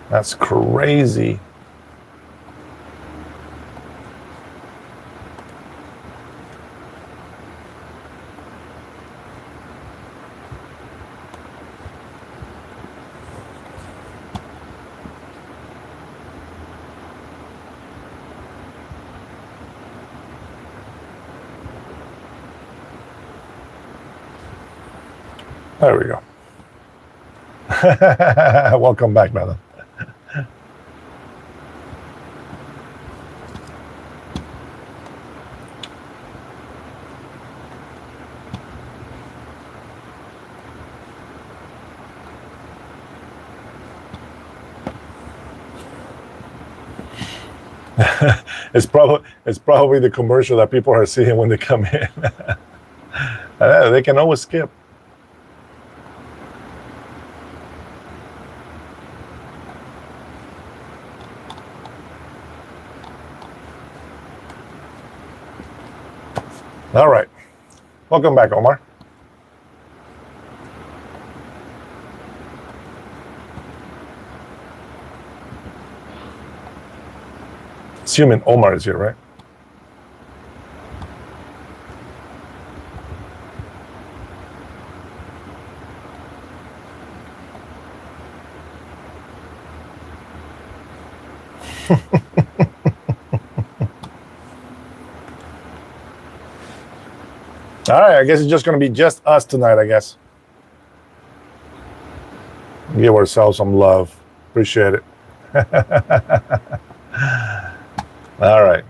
That's crazy. There we go. Welcome back, brother. It's probably the commercial that people are seeing when they come in. They can always skip. All right. Welcome back, Omar. Assuming Omar is here, right? All right, I guess it's just going to be just us tonight, I guess. Give ourselves some love. Appreciate it. All right.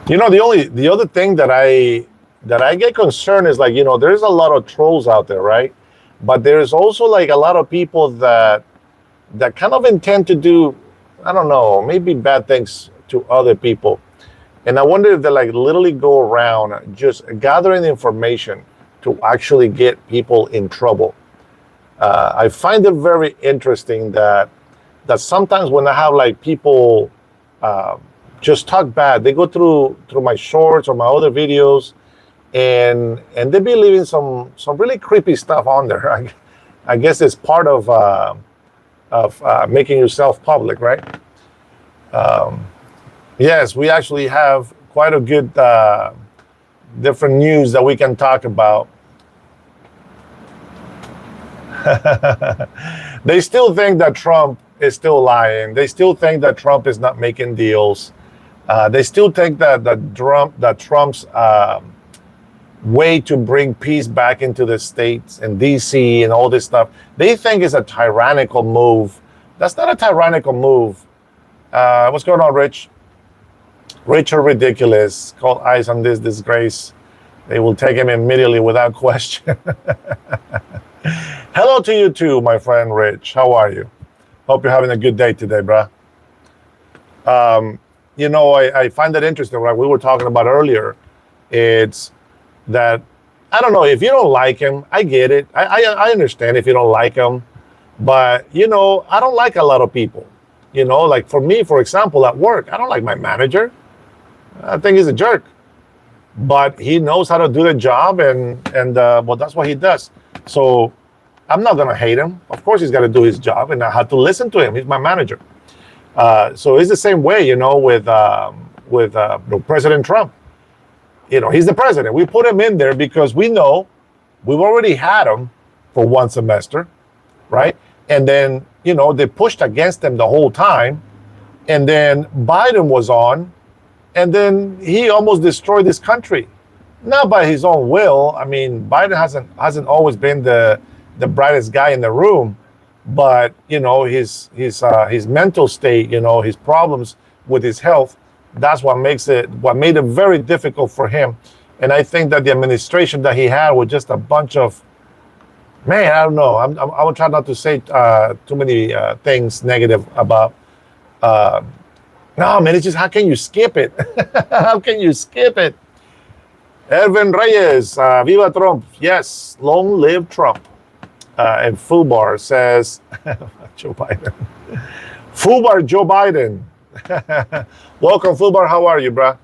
You know, the other thing that I get concerned is, like, you know, there's a lot of trolls out there, right? But there's also like a lot of people that kind of intend to do, I don't know, maybe bad things to other people. And I wonder if they like literally go around just gathering information to actually get people in trouble. I find it very interesting that sometimes when I have like people just talk bad, they go through my shorts or my other videos, and they be leaving some really creepy stuff on there. I guess it's part of making yourself public, right? Yes, we actually have quite a good different news that we can talk about. They still think that Trump is still lying. They still think that Trump is not making deals. They still think that Trump's way to bring peace back into the states and DC and all this stuff, they think is a tyrannical move. That's not a tyrannical move. What's going on, Rich? Rich or ridiculous. Call eyes on this disgrace. They will take him immediately without question. Hello to you too, my friend Rich. How are you? Hope you're having a good day today, bruh. You know, I find that interesting, right? We were talking about earlier. It's that, I don't know, if you don't like him, I get it. I understand if you don't like him. But, you know, I don't like a lot of people. You know, like for me, for example, at work, I don't like my manager. I think he's a jerk. But he knows how to do the job, and well, that's what he does. So I'm not going to hate him. Of course, he's got to do his job, and I have to listen to him. He's my manager. So it's the same way, you know, with President Trump. You know, he's the president. We put him in there because we know we've already had him for one semester, right? And then, you know, they pushed against him the whole time. And then Biden was on, and then he almost destroyed this country. Not by his own will. I mean, Biden hasn't always been the brightest guy in the room, but, you know, his mental state, you know, his problems with his health, that's what made it very difficult for him. And I think that the administration that he had was just a bunch of, man, I don't know. I will try not to say too many things negative about. No, man, it's just, how can you skip it? How can you skip it? Erwin Reyes, Viva Trump. Yes, long live Trump. And Fubar says, Joe Biden. Fubar Joe Biden. Welcome, Fubar. How are you, bruh?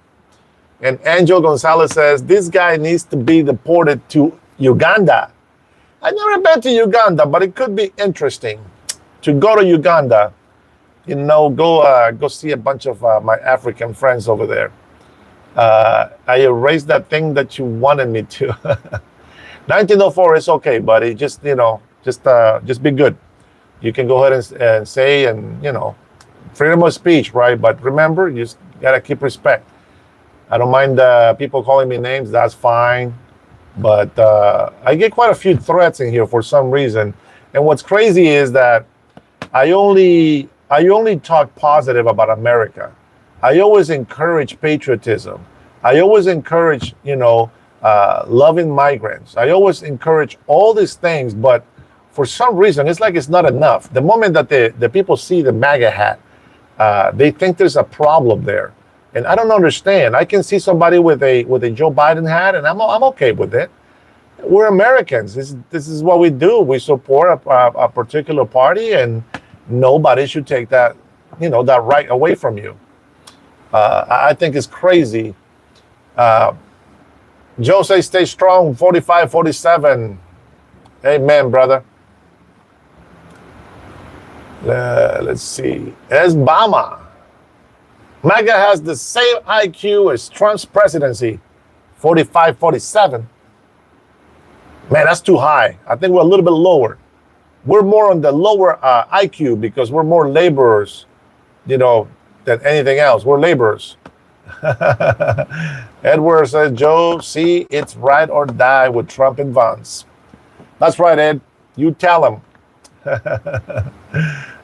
And Angel Gonzalez says, this guy needs to be deported to Uganda. I've never been to Uganda, but it could be interesting to go to Uganda. Go see a bunch of my African friends over there. I erased that thing that you wanted me to. 1904 is okay, buddy. Just be good. You can go ahead and say, and freedom of speech, right? But remember, you just gotta keep respect. I don't mind people calling me names. That's fine. But I get quite a few threats in here for some reason. And what's crazy is that I only talk positive about America. I always encourage patriotism. I always encourage, loving migrants. I always encourage all these things, but for some reason, it's like it's not enough. The moment that the people see the MAGA hat, they think there's a problem there. And I don't understand. I can see somebody with a Joe Biden hat, and I'm okay with it. We're Americans. This is what we do. We support a particular party, and nobody should take that right away from you. I think it's crazy. Joe says, stay strong, 45, 47. Amen, brother. Let's see. It's Obama. MAGA has the same IQ as Trump's presidency, 45, 47. Man, that's too high. I think we're a little bit lower. We're more on the lower IQ because we're more laborers, than anything else. We're laborers. Edward says, Joe, see, it's ride or die with Trump and Vance. That's right, Ed. You tell him.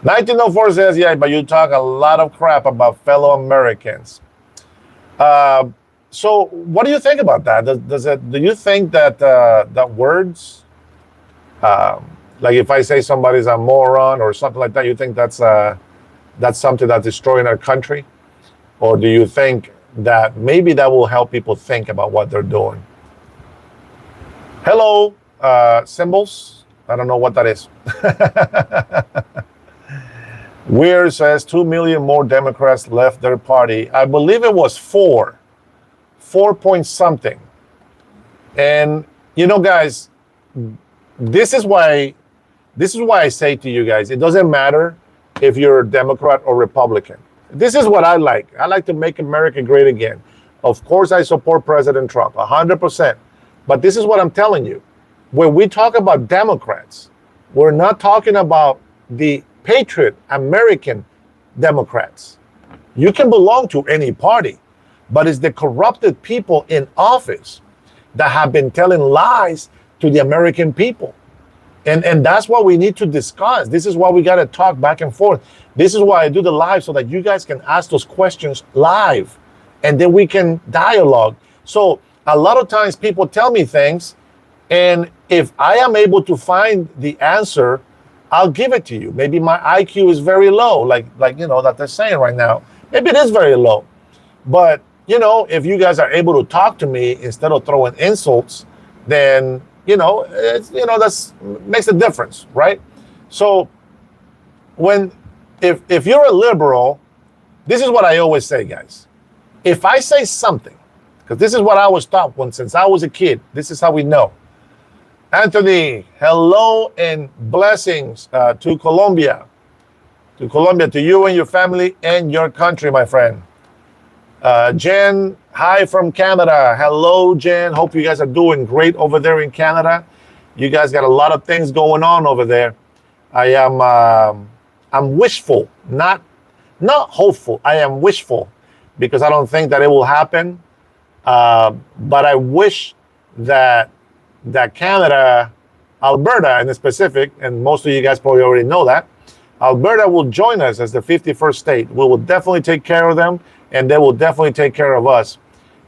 1904 says, yeah, but you talk a lot of crap about fellow Americans. So what do you think about that? Do you think that words, like if I say somebody's a moron or something like that, you think that's something that's destroying our country? Or do you think that maybe that will help people think about what they're doing? Hello, symbols. I don't know what that is. Weir says 2 million more Democrats left their party. I believe it was 4 point something. And guys, this is why I say to you guys, it doesn't matter if you're a Democrat or Republican. This is what I like. I like to make America great again. Of course, I support President Trump, 100%. But this is what I'm telling you. When we talk about Democrats, we're not talking about the patriot American Democrats. You can belong to any party, but it's the corrupted people in office that have been telling lies to the American people. And that's what we need to discuss. This is why we got to talk back and forth. This is why I do the live, so that you guys can ask those questions live, and then we can dialogue. So a lot of times people tell me things, and if I am able to find the answer, I'll give it to you. Maybe my IQ is very low, like that they're saying right now. Maybe it is very low. But, if you guys are able to talk to me instead of throwing insults, then, that's makes a difference, right? So if you're a liberal, this is what I always say, guys. If I say something, because this is what I was taught since I was a kid, this is how we know. Anthony, hello and blessings to Colombia. To you and your family and your country, my friend. Jen, hi from Canada. Hello, Jen. Hope you guys are doing great over there in Canada. You guys got a lot of things going on over there. I'm wishful, not hopeful. I am wishful because I don't think that it will happen. But I wish that Canada, Alberta in the specific, and most of you guys probably already know that, Alberta will join us as the 51st state. We will definitely take care of them, and they will definitely take care of us.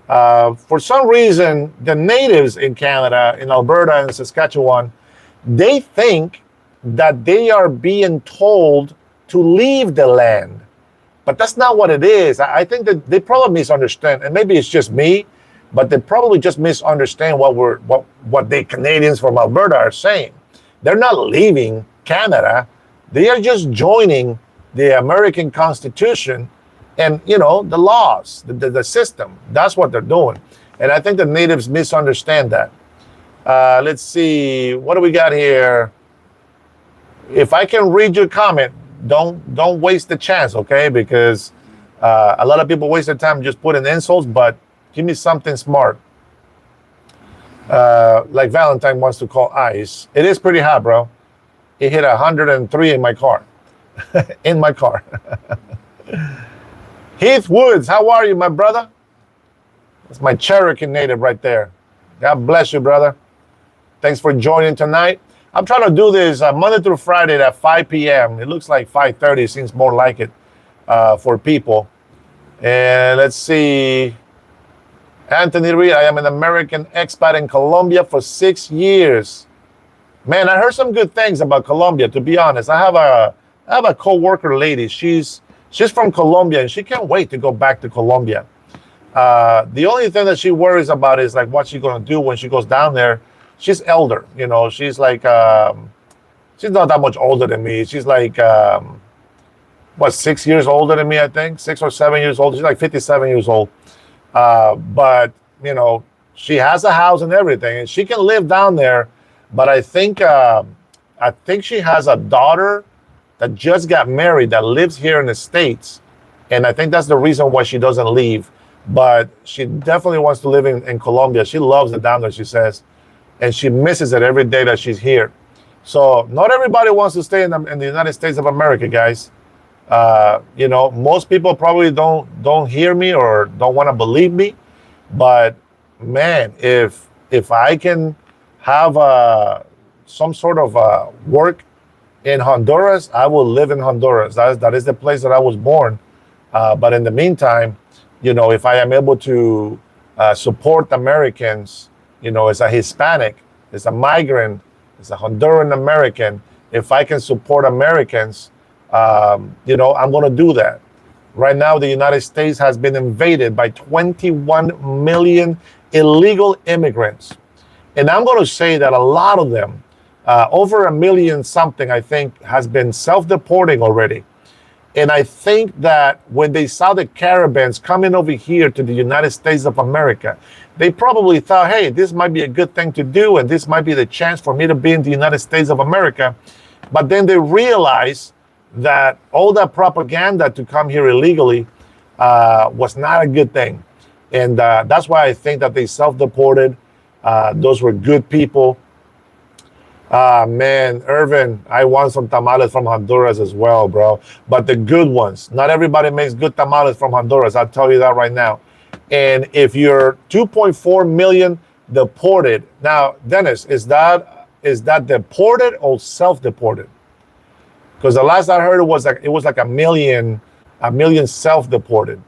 For some reason, the natives in Canada, in Alberta and Saskatchewan, they think that they are being told to leave the land. But that's not what it is. I think that they probably misunderstand, and maybe it's just me, but they probably just misunderstand what the Canadians from Alberta are saying. They're not leaving Canada. They are just joining the American Constitution and, the laws, the system. That's what they're doing. And I think the natives misunderstand that. Let's see. What do we got here? If I can read your comment, don't waste the chance, okay? Because a lot of people waste their time just putting insults, but give me something smart. Like Valentine wants to call ice. It is pretty hot, bro. It hit 103 in my car. In my car. Heath Woods, how are you, my brother? That's my Cherokee native right there. God bless you, brother. Thanks for joining tonight. I'm trying to do this Monday through Friday at 5 p.m. It looks like 5:30. Seems more like it for people. And let's see. Anthony Reed, I am an American expat in Colombia for 6 years. Man, I heard some good things about Colombia, to be honest. I have a co-worker lady. She's from Colombia, and she can't wait to go back to Colombia. The only thing that she worries about is like what she's going to do when she goes down there. She's elder, you know. She's like, she's not that much older than me. She's like, 6 years older than me, I think. 6 or 7 years old. She's like 57 years old. But, you know, she has a house and everything, and she can live down there. But I think she has a daughter that just got married that lives here in the States. And I think that's the reason why she doesn't leave. But she definitely wants to live in Colombia. She loves it down there, she says. And she misses it every day that she's here. So not everybody wants to stay in the United States of America, guys. You know, most people probably don't hear me or don't want to believe me. But man, if I can have some sort of work in Honduras, I will live in Honduras. That is the place that I was born. But in the meantime, you know, if I am able to support Americans, you know, as a Hispanic, as a migrant, as a Honduran American, if I can support Americans, you know, I'm going to do that. Right now, the United States has been invaded by 21 million illegal immigrants. And I'm going to say that a lot of them, over 1 million something, I think, has been self-deporting already. And I think that when they saw the caravans coming over here to the United States of America, they probably thought, hey, this might be a good thing to do, and this might be the chance for me to be in the United States of America. But then they realized that all that propaganda to come here illegally was not a good thing. And that's why I think that they self-deported. Those were good people. Man, Irvin, I want some tamales from Honduras as well, bro. But the good ones. Not everybody makes good tamales from Honduras. I'll tell you that right now. And if you're 2.4 million deported, now, Dennis, is that deported or self-deported? Because the last I heard it was like a million self-deported.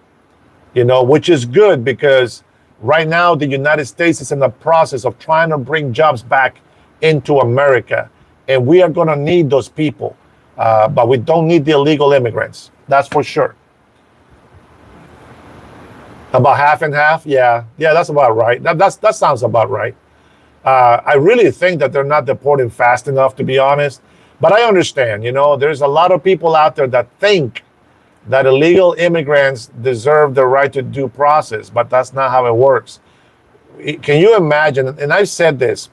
You know, which is good because right now the United States is in the process of trying to bring jobs back into America, and we are going to need those people, but we don't need the illegal immigrants. That's for sure. About half and half, yeah, that's about right. That sounds about right. I really think that they're not deporting fast enough, to be honest. But I understand, you know, there's a lot of people out there that think that illegal immigrants deserve the right to due process, but that's not how it works. Can you imagine? And I've said this.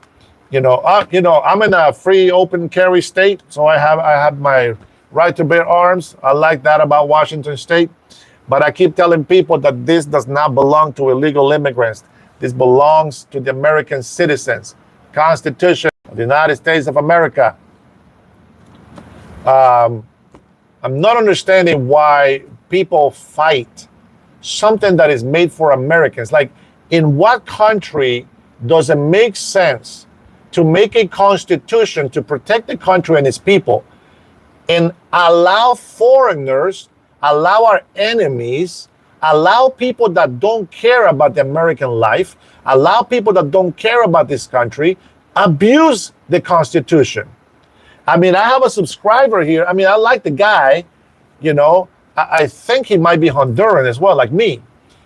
You know, I'm in a free, open carry state, so I have my right to bear arms. I like that about Washington State, but I keep telling people that this does not belong to illegal immigrants. This belongs to the American citizens. Constitution of the United States of America. I'm not understanding why people fight something that is made for Americans. Like, in what country does it make sense to make a constitution to protect the country and its people and allow foreigners, allow our enemies, allow people that don't care about the American life, allow people that don't care about this country, abuse the Constitution? I mean, I have a subscriber here. I mean, I like the guy, you know. I think he might be Honduran as well, like me.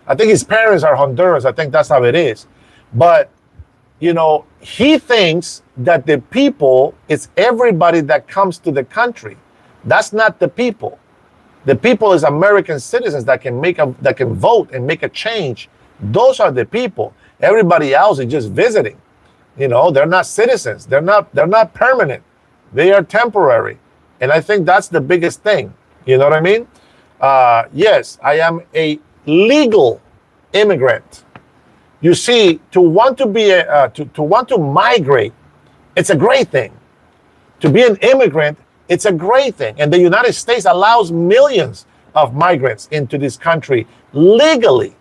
I think his parents are Hondurans. I think that's how it is. But you know, he thinks that the people is everybody that comes to the country. That's not the people. The people is American citizens that can vote and make a change. Those are the people. Everybody else is just visiting. They're not citizens. They're not permanent. They are temporary. And I think that's the biggest thing. You know what I mean? Yes, I am a legal immigrant. You see, to want to be to want to migrate, it's a great thing. To be an immigrant, it's a great thing. And the United States allows millions of migrants into this country legally,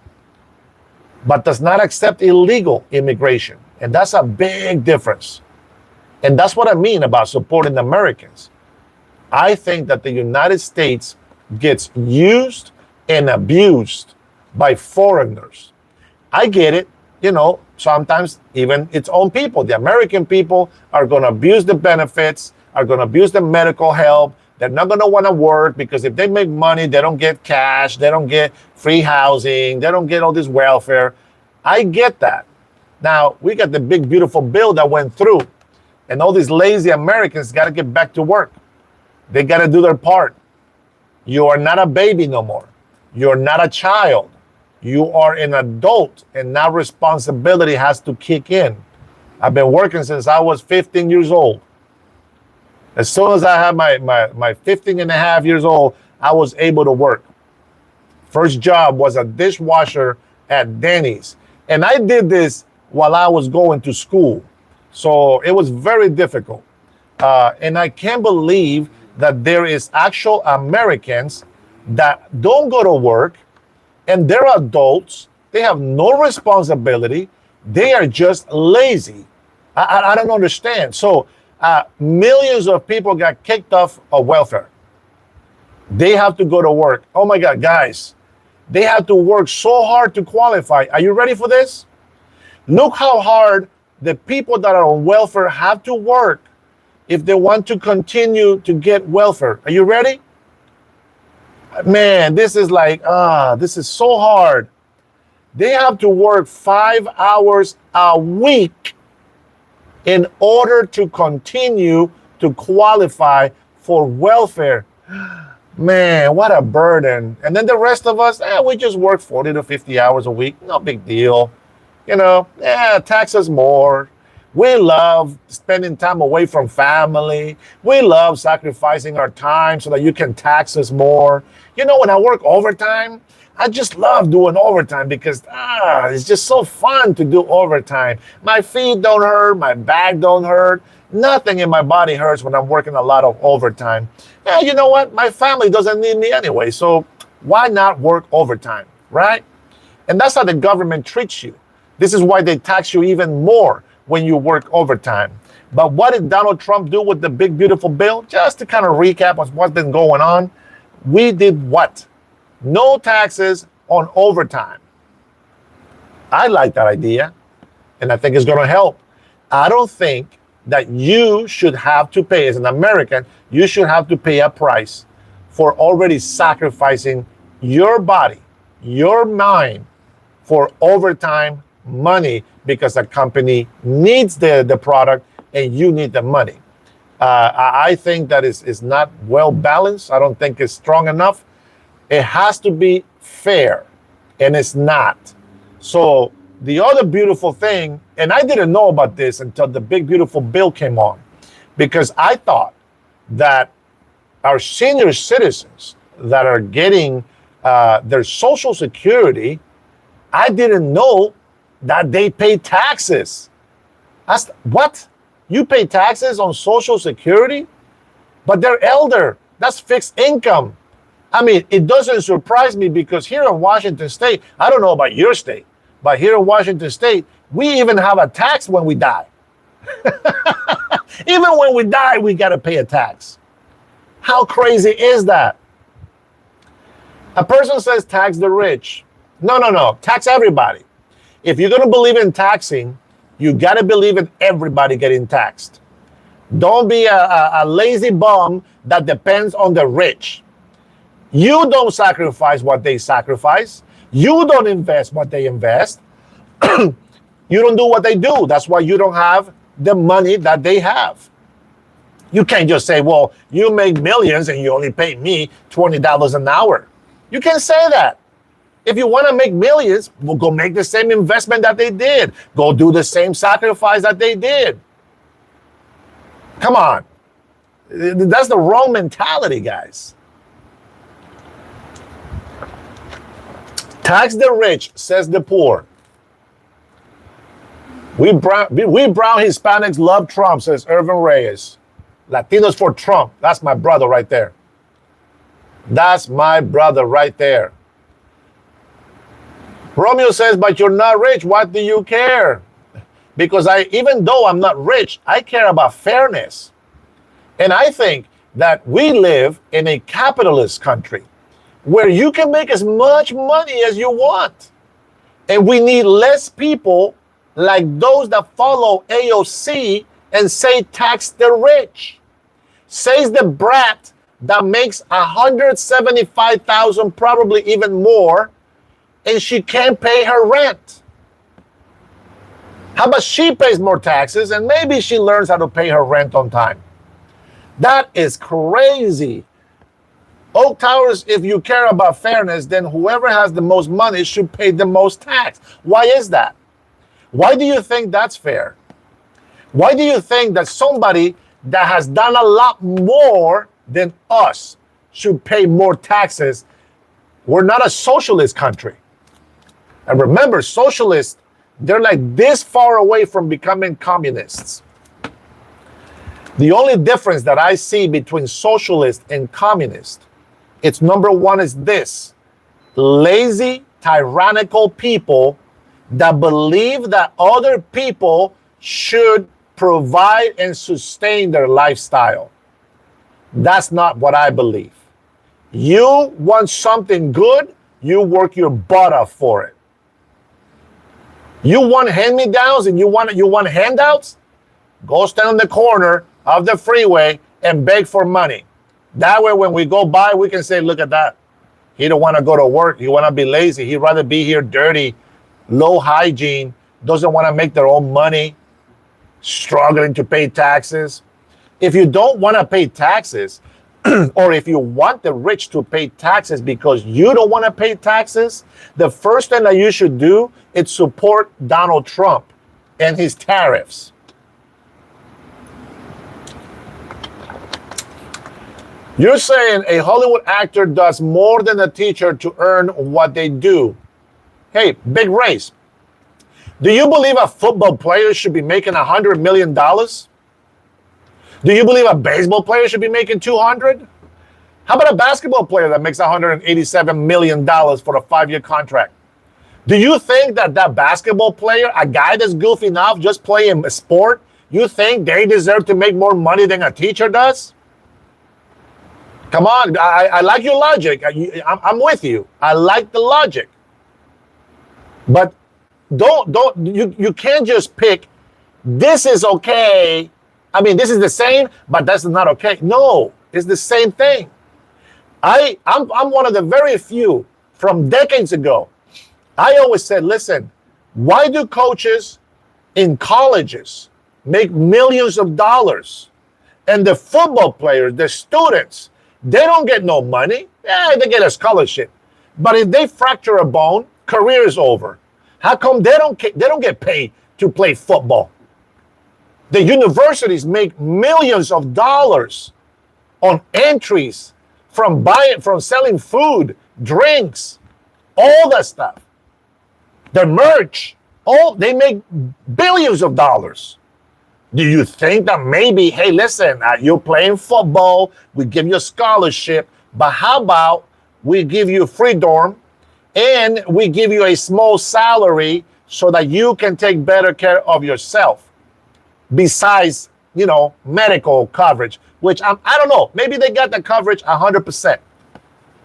but does not accept illegal immigration. And that's a big difference. And that's what I mean about supporting Americans. I think that the United States gets used and abused by foreigners. I get it. Sometimes even its own people, the American people, are going to abuse the benefits, are going to abuse the medical help. They're not going to want to work because if they make money, they don't get cash, they don't get free housing, they don't get all this welfare. I get that. Now, we got the big, beautiful bill that went through, and all these lazy Americans got to get back to work. They got to do their part. You are not a baby no more. You're not a child. You are an adult, and now responsibility has to kick in. I've been working since I was 15 years old. As soon as I had my 15 and a half years old, I was able to work. First job was a dishwasher at Denny's. And I did this while I was going to school. So it was very difficult. And I can't believe that there is actual Americans that don't go to work, and they're adults. They have no responsibility. They are just lazy. I don't understand. So millions of people got kicked off of welfare. They have to go to work. Oh my God, guys, they have to work so hard to qualify. Are you ready for this? Look how hard the people that are on welfare have to work if they want to continue to get welfare. Are you ready? Man, this is like, this is so hard. They have to work 5 hours a week in order to continue to qualify for welfare. Man, what a burden. And then the rest of us, we just work 40 to 50 hours a week. No big deal. Tax us more. We love spending time away from family. We love sacrificing our time so that you can tax us more. When I work overtime, I just love doing overtime because it's just so fun to do overtime. My feet don't hurt, my back don't hurt. Nothing in my body hurts when I'm working a lot of overtime. You know what? My family doesn't need me anyway, so why not work overtime, right? And that's how the government treats you. This is why they tax you even more when you work overtime. But what did Donald Trump do with the big, beautiful bill? Just to kind of recap on what's been going on, we did what? No taxes on overtime. I like that idea, and I think it's going to help. I don't think that you should have to pay, as an American, you should have to pay a price for already sacrificing your body, your mind, for overtime money because a company needs the product and you need the money. I think that is not well balanced. I don't think it's strong enough. It has to be fair, and it's not. So the other beautiful thing, and I didn't know about this until the big beautiful bill came on, because I thought that our senior citizens that are getting their Social Security, I didn't know that they pay taxes. What? You pay taxes on Social Security? But they're elder. That's fixed income. I mean, it doesn't surprise me because here in Washington State, I don't know about your state, but here in Washington State, we even have a tax when we die. Even when we die, we got to pay a tax. How crazy is that? A person says tax the rich. No. Tax everybody. If you're going to believe in taxing, you got to believe in everybody getting taxed. Don't be a lazy bum that depends on the rich. You don't sacrifice what they sacrifice. You don't invest what they invest. You don't do what they do. That's why you don't have the money that they have. You can't just say, well, you make millions and you only pay me $20 an hour. You can't say that. If you want to make millions, well, go make the same investment that they did. Go do the same sacrifice that they did. Come on. That's the wrong mentality, guys. Tax the rich, says the poor. We brown Hispanics love Trump, says Irvin Reyes. Latinos for Trump. That's my brother right there. That's my brother right there. Romeo says, but you're not rich. What do you care? Because even though I'm not rich, I care about fairness. And I think that we live in a capitalist country where you can make as much money as you want. And we need less people like those that follow AOC and say tax the rich. Says the brat that makes $175,000, probably even more, and she can't pay her rent. How about she pays more taxes and maybe she learns how to pay her rent on time? That is crazy. Oak Towers, if you care about fairness, then whoever has the most money should pay the most tax. Why is that? Why do you think that's fair? Why do you think that somebody that has done a lot more than us should pay more taxes? We're not a socialist country. And remember, socialists, they're like this far away from becoming communists. The only difference that I see between socialist and communist, it's number one is this: lazy, tyrannical people that believe that other people should provide and sustain their lifestyle. That's not what I believe. You want something good, you work your butt off for it. You want hand-me-downs and you want handouts? Go stand on the corner of the freeway and beg for money. That way, when we go by, we can say, look at that. He don't want to go to work. He want to be lazy. He'd rather be here dirty, low hygiene, doesn't want to make their own money, struggling to pay taxes. If you don't want to pay taxes, or if you want the rich to pay taxes because you don't want to pay taxes, the first thing that you should do is support Donald Trump and his tariffs. You're saying a Hollywood actor does more than a teacher to earn what they do. Hey, big race. Do you believe a football player should be making $100 million? Do you believe a baseball player should be making 200? How about a basketball player that makes $187 million for a 5-year contract? Do you think that basketball player, a guy that's goofing off just playing a sport, you think they deserve to make more money than a teacher does? Come on, I like your logic. I'm with you. I like the logic. But you can't just pick, this is okay. I mean, this is the same, but that's not okay. No, it's the same thing. I'm one of the very few from decades ago. I always said, listen, why do coaches in colleges make millions of dollars? And the football players, the students, they don't get no money. Yeah, they get a scholarship. But if they fracture a bone, career is over. How come they don't get paid to play football? The universities make millions of dollars on entries from selling food, drinks, all that stuff. The merch, they make billions of dollars. Do you think that maybe, hey, listen, you're playing football, we give you a scholarship, but how about we give you a free dorm and we give you a small salary so that you can take better care of yourself? Besides, medical coverage, which I don't know, maybe they got the coverage 100%.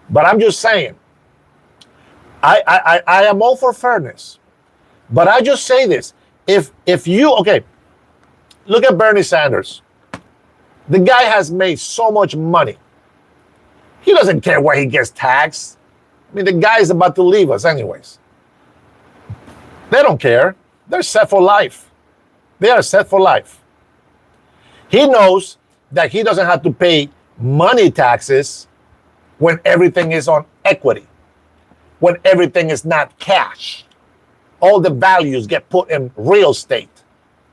But I'm just saying, I am all for fairness. But I just say this, if you, okay, look at Bernie Sanders. The guy has made so much money. He doesn't care where he gets taxed. I mean, the guy is about to leave us anyways. They don't care. They're set for life. They are set for life. He knows that he doesn't have to pay money taxes when everything is on equity. when everything is not cash. All the values get put in real estate,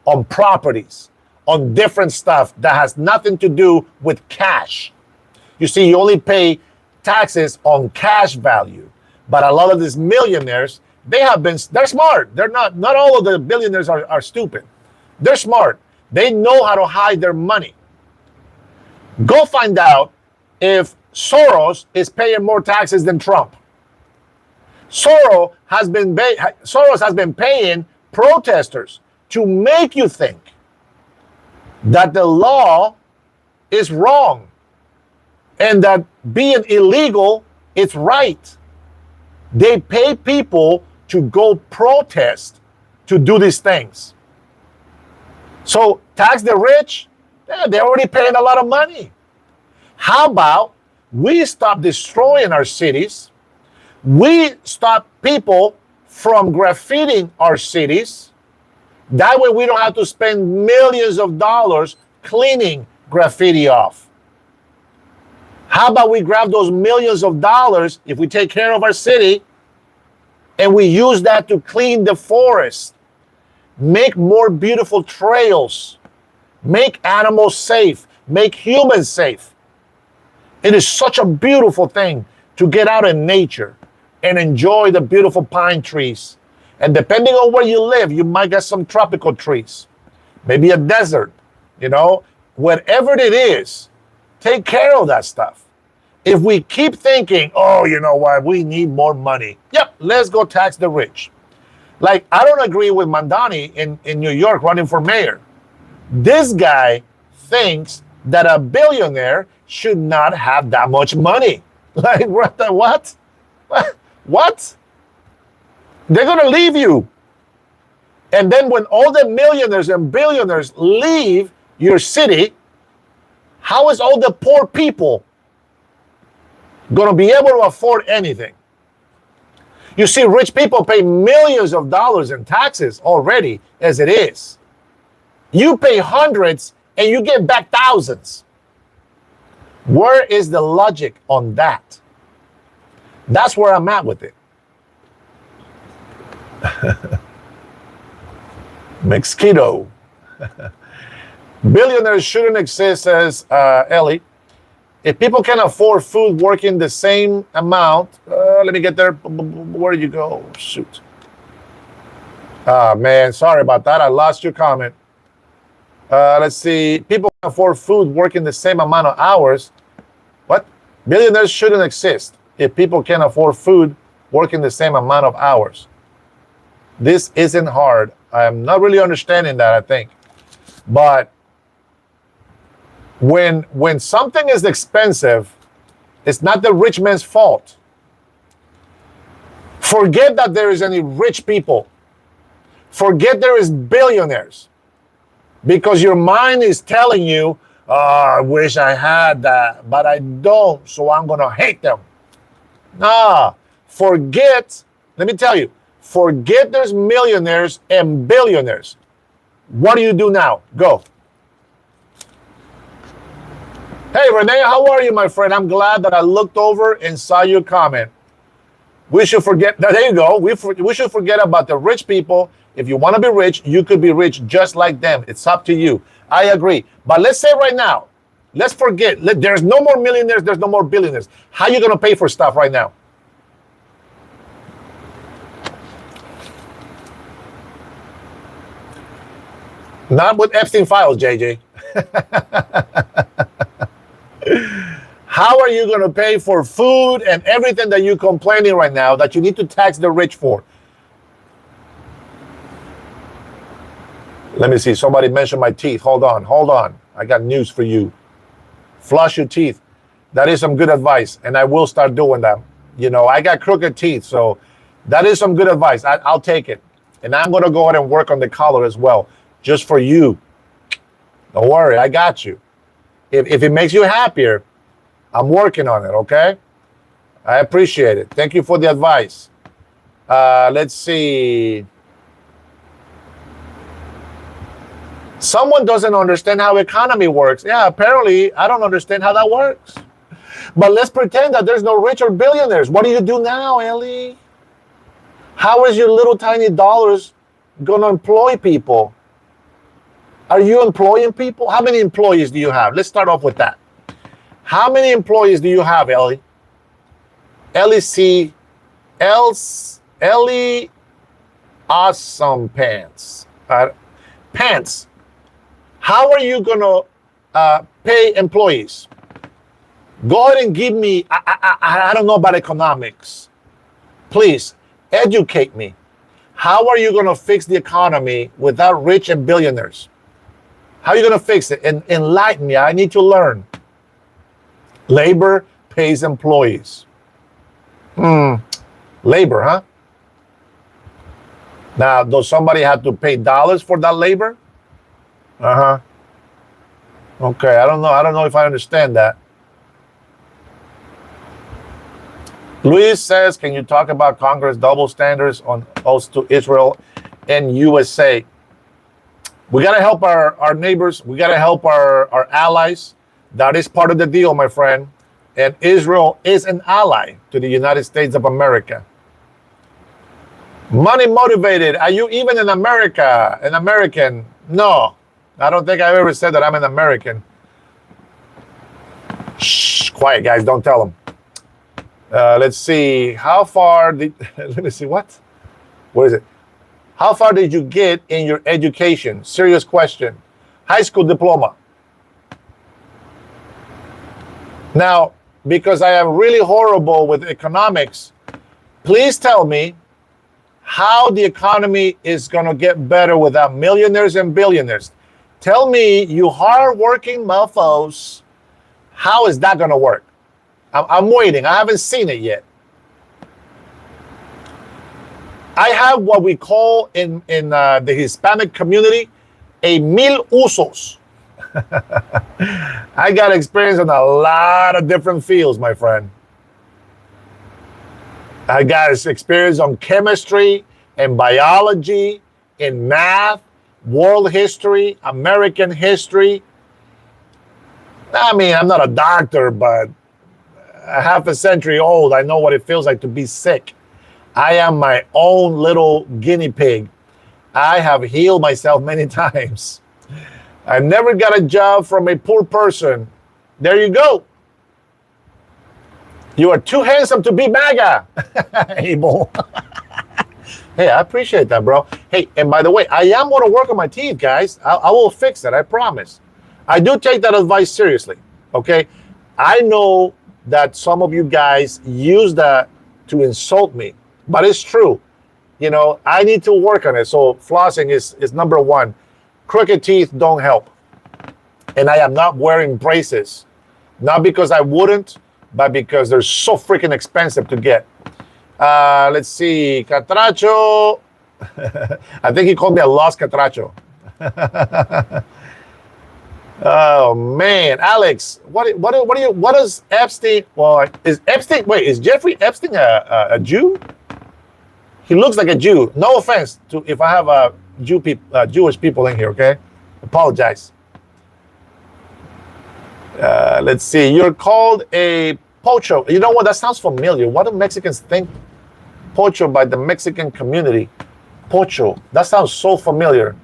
on properties, on different stuff that has nothing to do with cash. You see, you only pay taxes on cash value. But a lot of these millionaires, they're smart. Not all of the billionaires are stupid. They're smart. They know how to hide their money. Go find out if Soros is paying more taxes than Trump. Soros has been paying protesters to make you think that the law is wrong and that being illegal is right. They pay people to go protest to do these things. So tax the rich, they're already paying a lot of money. How about we stop destroying our cities? We stop people from graffitiing our cities. That way we don't have to spend millions of dollars cleaning graffiti off. How about we grab those millions of dollars, if we take care of our city, and we use that to clean the forest, make more beautiful trails, make animals safe, make humans safe. It is such a beautiful thing to get out in nature and enjoy the beautiful pine trees. And depending on where you live, you might get some tropical trees, maybe a desert, whatever it is, take care of that stuff. If we keep thinking, oh, you know what, we need more money. Yep, let's go tax the rich. Like, I don't agree with Mandani in New York running for mayor. This guy thinks that a billionaire should not have that much money. Like, what? What? They're going to leave you. And then when all the millionaires and billionaires leave your city, how is all the poor people going to be able to afford anything? You see, rich people pay millions of dollars in taxes already as it is. You pay hundreds and you get back thousands. Where is the logic on that? That's where I'm at with it. Mosquito. Billionaires shouldn't exist, says Ellie. If people can afford food working the same amount, let me get there. Where did you go? Shoot. Man, sorry about that. I lost your comment. Let's see. People can afford food working the same amount of hours. What? Billionaires shouldn't exist if people can afford food working the same amount of hours. This isn't hard. I'm not really understanding that, I think. But when something is expensive, it's not the rich man's fault. Forget that there is any rich people. Forget there is billionaires. Because your mind is telling you, oh, I wish I had that, but I don't, so I'm going to hate them. Nah, forget, let me tell you, forget there's millionaires and billionaires. What do you do now? Go. Hey, Renee, how are you, my friend? I'm glad that I looked over and saw your comment. We should forget, there you go. We should forget about the rich people. If you want to be rich, you could be rich just like them. It's up to you. I agree. But let's say right now, let's forget, there's no more millionaires, there's no more billionaires. How are you going to pay for stuff right now? Not with Epstein Files, JJ. How are you going to pay for food and everything that you're complaining right now that you need to tax the rich for? Let me see. Somebody mentioned my teeth. Hold on. I got news for you. Flush your teeth. That is some good advice, and I will start doing that. I got crooked teeth, so that is some good advice. I'll take it. And I'm going to go ahead and work on the collar as well, just for you. Don't worry. I got you. If it makes you happier, I'm working on it, okay? I appreciate it. Thank you for the advice. Let's see. Someone doesn't understand how economy works. Yeah, apparently I don't understand how that works. But let's pretend that there's no rich or billionaires. What do you do now, Ellie? How is your little tiny dollars going to employ people? Are you employing people? How many employees do you have? Let's start off with that. How many employees do you have, Ellie? Ellie Awesome Pants. Pants. How are you going to pay employees? Go ahead and give me, I don't know about economics. Please, educate me. How are you going to fix the economy without rich and billionaires? How are you going to fix it? And enlighten me. I need to learn. Labor pays employees. Labor, huh? Now, does somebody have to pay dollars for that labor? Uh-huh. Okay, I don't know. I don't know if I understand that. Luis says, can you talk about Congress double standards on oaths to Israel and USA? We got to help our neighbors. We got to help our allies. That is part of the deal, my friend. And Israel is an ally to the United States of America. Money motivated. Are you even in America? An American? No. I don't think I've ever said that I'm an American. Shh, quiet, guys. Don't tell them. Let's see. How far did... Let me see. What is it? How far did you get in your education? Serious question. High school diploma. Now, because I am really horrible with economics, please tell me how the economy is going to get better without millionaires and billionaires. Tell me, you hard-working mofos, how is that going to work? I'm waiting. I haven't seen it yet. I have what we call in the Hispanic community a mil usos. I got experience in a lot of different fields, my friend. I got experience on chemistry and biology, in math, world history, American history. I mean, I'm not a doctor, but a half a century old, I know what it feels like to be sick. I am my own little guinea pig. I have healed myself many times. I've never got a job from a poor person. There you go. You are too handsome to be MAGA. Abel. Hey, I appreciate that, bro. Hey, and by the way, I am going to work on my teeth, guys. I will fix it, I promise. I do take that advice seriously, okay? I know that some of you guys use that to insult me, but it's true. You know, I need to work on it. So flossing is number one. Crooked teeth don't help. And I am not wearing braces. Not because I wouldn't, but because they're so freaking expensive to get. Let's see. Catracho. I think he called me a lost Catracho. Oh, man. Alex, what is Epstein? Well, is Jeffrey Epstein a Jew? He looks like a Jew. No offense to if I have Jewish people in here, okay? Apologize. Let's see. You're called a pocho. You know what? That sounds familiar. What do Mexicans think? Pocho by the Mexican community. Pocho. That sounds so familiar.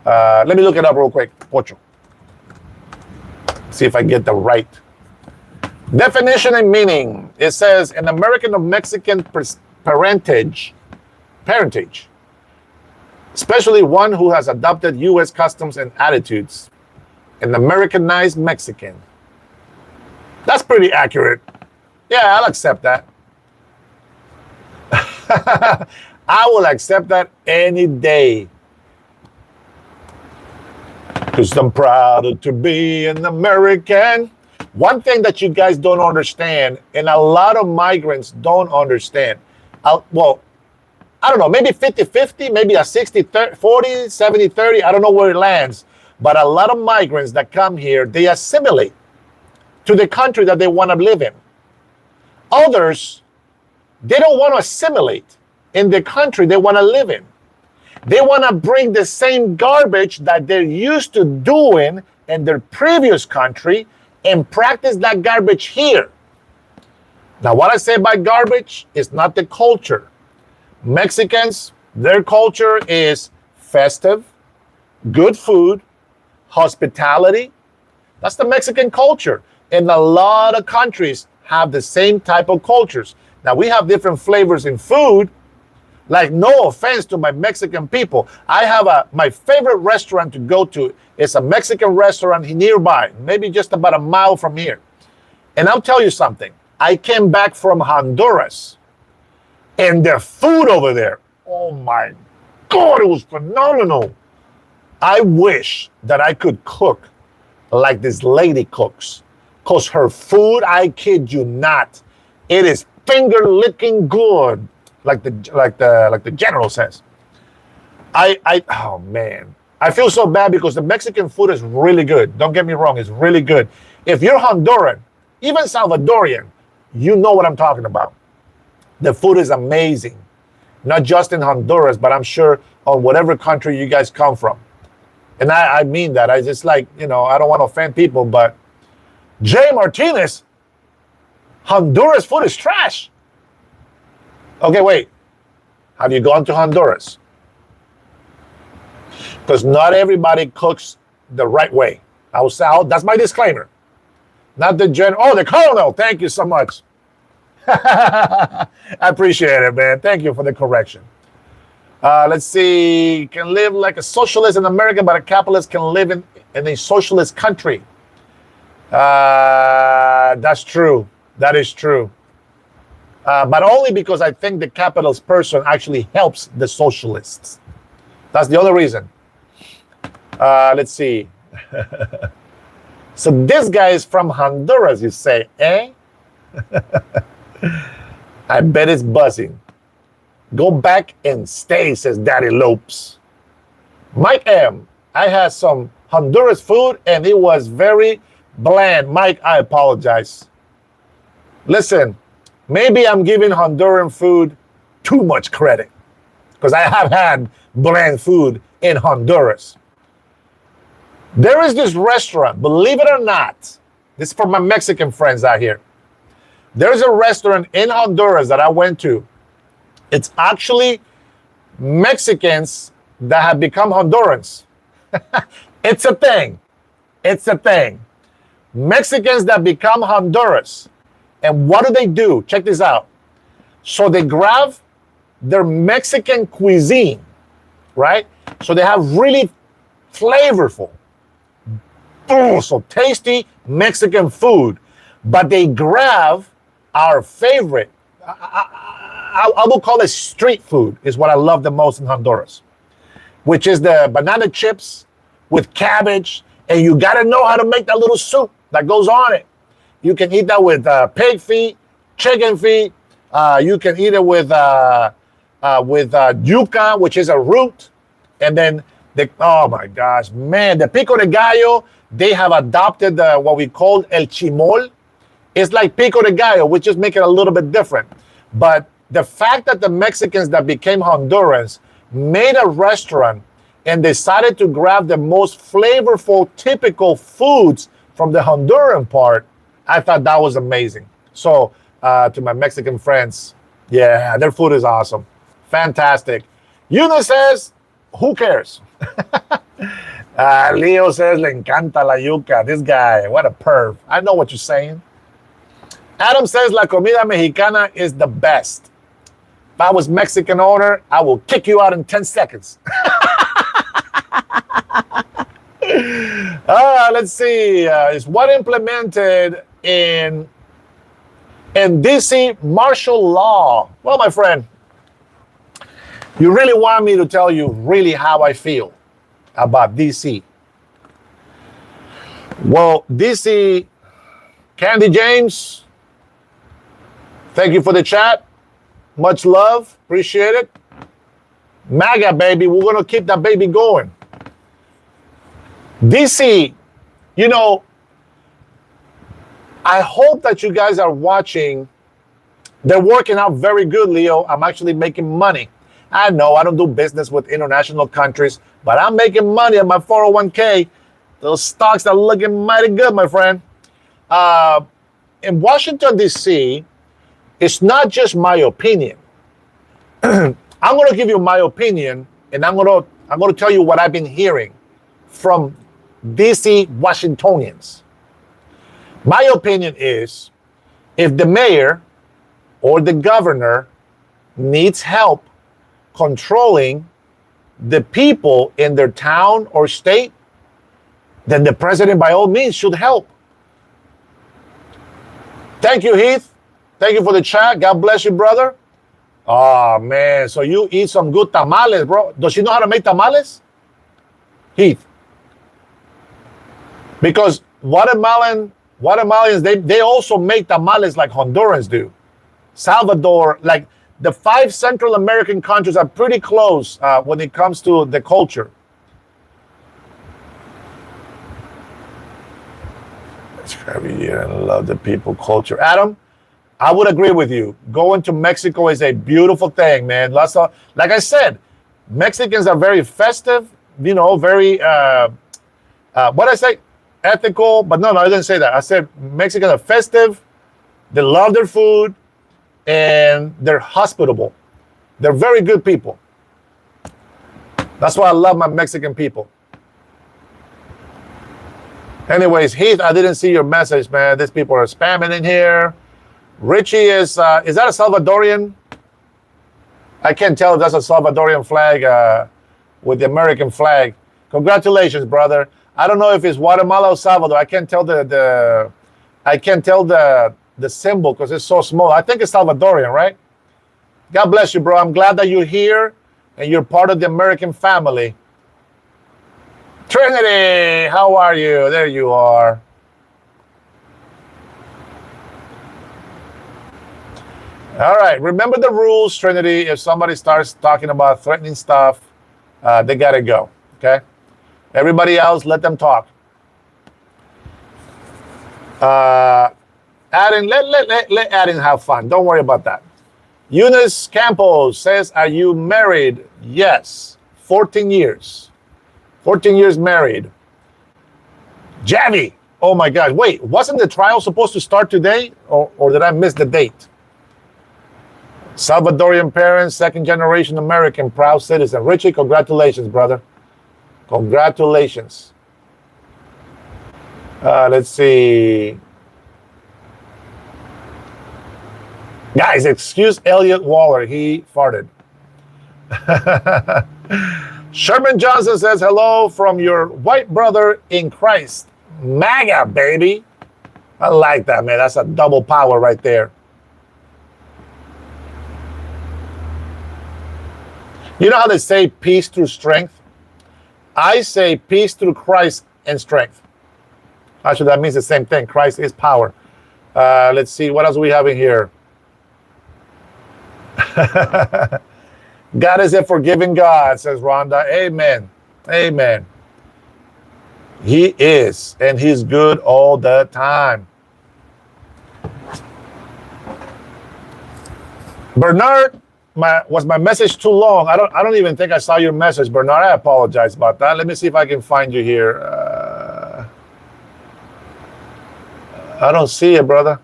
Let me look it up real quick. Pocho. See if I get the right definition and meaning. It says an American of Mexican parentage, especially one who has adopted U.S. customs and attitudes, an Americanized Mexican. That's pretty accurate. Yeah, I'll accept that. I will accept that any day. Because I'm proud to be an American. One thing that you guys don't understand, and a lot of migrants don't understand, well, I don't know, maybe 50-50, maybe a 60-40, 70-30, I don't know where it lands. But a lot of migrants that come here, they assimilate to the country that they want to live in. Others, they don't want to assimilate in the country they want to live in. They want to bring the same garbage that they're used to doing in their previous country and practice that garbage here. Now, what I say by garbage is not the culture. Mexicans, their culture is festive, good food, hospitality. That's the Mexican culture. And a lot of countries have the same type of cultures. Now, we have different flavors in food. Like, no offense to my Mexican people. I have my favorite restaurant to go to is a Mexican restaurant nearby, maybe just about a mile from here. And I'll tell you something. I came back from Honduras, and the food over there, oh my God, it was phenomenal. I wish that I could cook like this lady cooks, because her food, I kid you not, it is finger licking good, like the general says. Oh man, I feel so bad because the Mexican food is really good. Don't get me wrong, it's really good. If you're Honduran, even Salvadorian, you know what I'm talking about. The food is amazing. Not just in Honduras, but I'm sure on whatever country you guys come from. And I mean that. I just like, I don't want to offend people, but Jay Martinez, Honduras food is trash. Okay, wait. Have you gone to Honduras? Because not everybody cooks the right way. That's my disclaimer. Not the the colonel. Thank you so much. I appreciate it, man. Thank you for the correction. Let's see. Can live like a socialist in America, but a capitalist can live in a socialist country. That's true. That is true. But only because I think the capitalist person actually helps the socialists. That's the only reason. Let's see. So this guy is from Honduras, you say, eh? I bet it's buzzing. Go back and stay, says Daddy Lopes. Mike M. I had some Honduras food and it was very bland. Mike, I apologize. Listen, maybe I'm giving Honduran food too much credit because I have had bland food in Honduras. There is this restaurant, believe it or not, this is for my Mexican friends out here. There's a restaurant in Honduras that I went to. It's actually Mexicans that have become Hondurans. It's a thing. It's a thing. Mexicans that become Honduras. And what do? Check this out. So they grab their Mexican cuisine, right? So they have really flavorful, so tasty Mexican food. But they grab our favorite, I will call it street food, is what I love the most in Honduras, which is the banana chips with cabbage. And you got to know how to make that little soup that goes on it. You can eat that with pig feet, chicken feet. You can eat it with yuca, which is a root. And then, oh my gosh, man, the pico de gallo, they have adopted what we call el chimol. It's like pico de gallo, we just make it a little bit different. But the fact that the Mexicans that became Hondurans made a restaurant and decided to grab the most flavorful, typical foods from the Honduran part, I thought that was amazing. So to my Mexican friends, yeah, their food is awesome. Fantastic. Yuna says, who cares? Leo says, le encanta la yuca. This guy, what a perv. I know what you're saying. Adam says, la comida mexicana is the best. If I was Mexican owner, I will kick you out in 10 seconds. Let's see. Is what implemented in DC martial law? Well, my friend, you really want me to tell you really how I feel about DC. Well, DC, Candy James, thank you for the chat. Much love. Appreciate it. MAGA, baby. We're going to keep that baby going. DC, I hope that you guys are watching. They're working out very good, Leo. I'm actually making money. I know I don't do business with international countries, but I'm making money on my 401k. Those stocks are looking mighty good, my friend. In Washington, D.C., It's not just my opinion. I'm going to give you my opinion, and I'm going to tell you what I've been hearing from DC Washingtonians. My opinion is, if the mayor or the governor needs help controlling the people in their town or state, then the president by all means should help. Thank you, Heath. Thank you for the chat. God bless you, brother. Oh, man. So you eat some good tamales, bro. Does she know how to make tamales? Heath. Because Guatemalans, they also make tamales like Hondurans do. Salvador, like the 5 Central American countries are pretty close when it comes to the culture. Every year and love the people culture. Adam, I would agree with you. Going to Mexico is a beautiful thing, man. Like I said, Mexicans are very festive, very, what I say? Ethical, but no, I didn't say that. I said Mexicans are festive, they love their food, and they're hospitable. They're very good people. That's why I love my Mexican people. Anyways, Heath, I didn't see your message, man. These people are spamming in here. Richie is that a Salvadorian? I can't tell if that's a Salvadorian flag with the American flag. Congratulations, brother. I don't know if it's Guatemala or Salvador. I can't tell the symbol because it's so small. I think it's Salvadorian, right? God bless you, bro. I'm glad that you're here and you're part of the American family. Trinity, how are you? There you are. All right, remember the rules, Trinity. If somebody starts talking about threatening stuff, they gotta go, okay? Everybody else, let them talk. Adding, let adding have fun. Don't worry about that. Eunice Campos says, are you married? Yes, 14 years. 14 years married. Javi, oh my gosh, wait, wasn't the trial supposed to start today? Or did I miss the date? Salvadorian parents, second generation American, proud citizen. Richie, congratulations, brother. Congratulations. Let's see. Guys, excuse Elliot Waller. He farted. Sherman Johnson says, hello from your white brother in Christ. MAGA, baby. I like that, man. That's a double power right there. You know how they say peace through strength? I say peace through Christ and strength. Actually, that means the same thing. Christ is power. Let's see. What else we have in here? God is a forgiving God, says Rhonda. Amen. Amen. He is, and he's good all the time. Bernard, was my message too long? I don't even think I saw your message, Bernard. I apologize about that. Let me see if I can find you here. I don't see it, brother.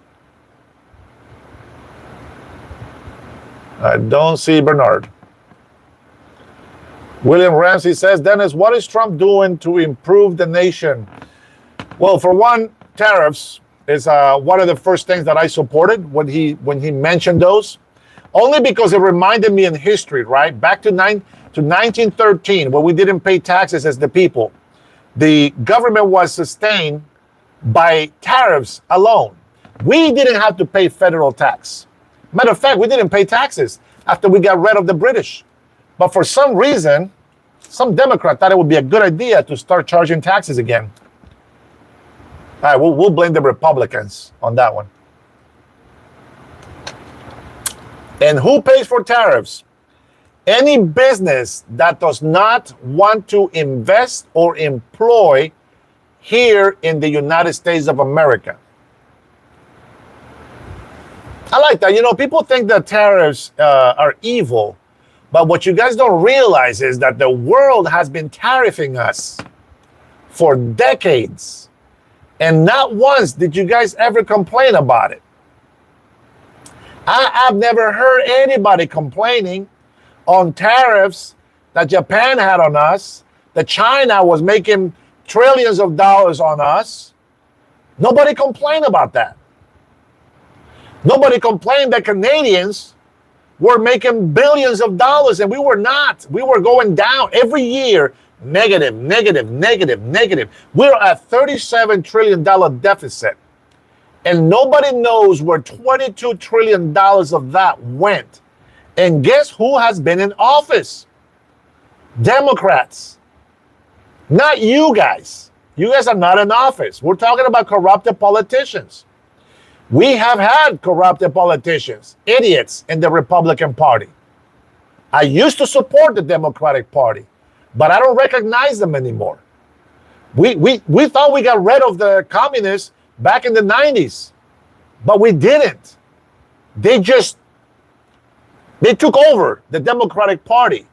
I don't see Bernard. William Ramsey says, Dennis, what is Trump doing to improve the nation? Well, for one, tariffs is one of the first things that I supported when he mentioned those. Only because it reminded me in history, right? Back to 1913, when we didn't pay taxes as the people. The government was sustained by tariffs alone. We didn't have to pay federal tax. Matter of fact, we didn't pay taxes after we got rid of the British. But for some reason, some Democrat thought it would be a good idea to start charging taxes again. All right, we'll blame the Republicans on that one. And who pays for tariffs? Any business that does not want to invest or employ here in the United States of America. I like that. You know, people think that tariffs are evil. But what you guys don't realize is that the world has been tariffing us for decades. And not once did you guys ever complain about it. I've never heard anybody complaining on tariffs that Japan had on us, that China was making trillions of dollars on us. Nobody complained about that. Nobody complained that Canadians were making billions of dollars and we were not. We were going down every year. Negative, negative, negative, negative. We're at $37 trillion deficit. And nobody knows where $22 trillion of that went. And guess who has been in office? Democrats. Not you guys. You guys are not in office. We're talking about corrupted politicians. We have had corrupted politicians, idiots in the Republican Party. I used to support the Democratic Party, but I don't recognize them anymore. We thought we got rid of the communists back in the 90s, but we didn't. They took over the Democratic Party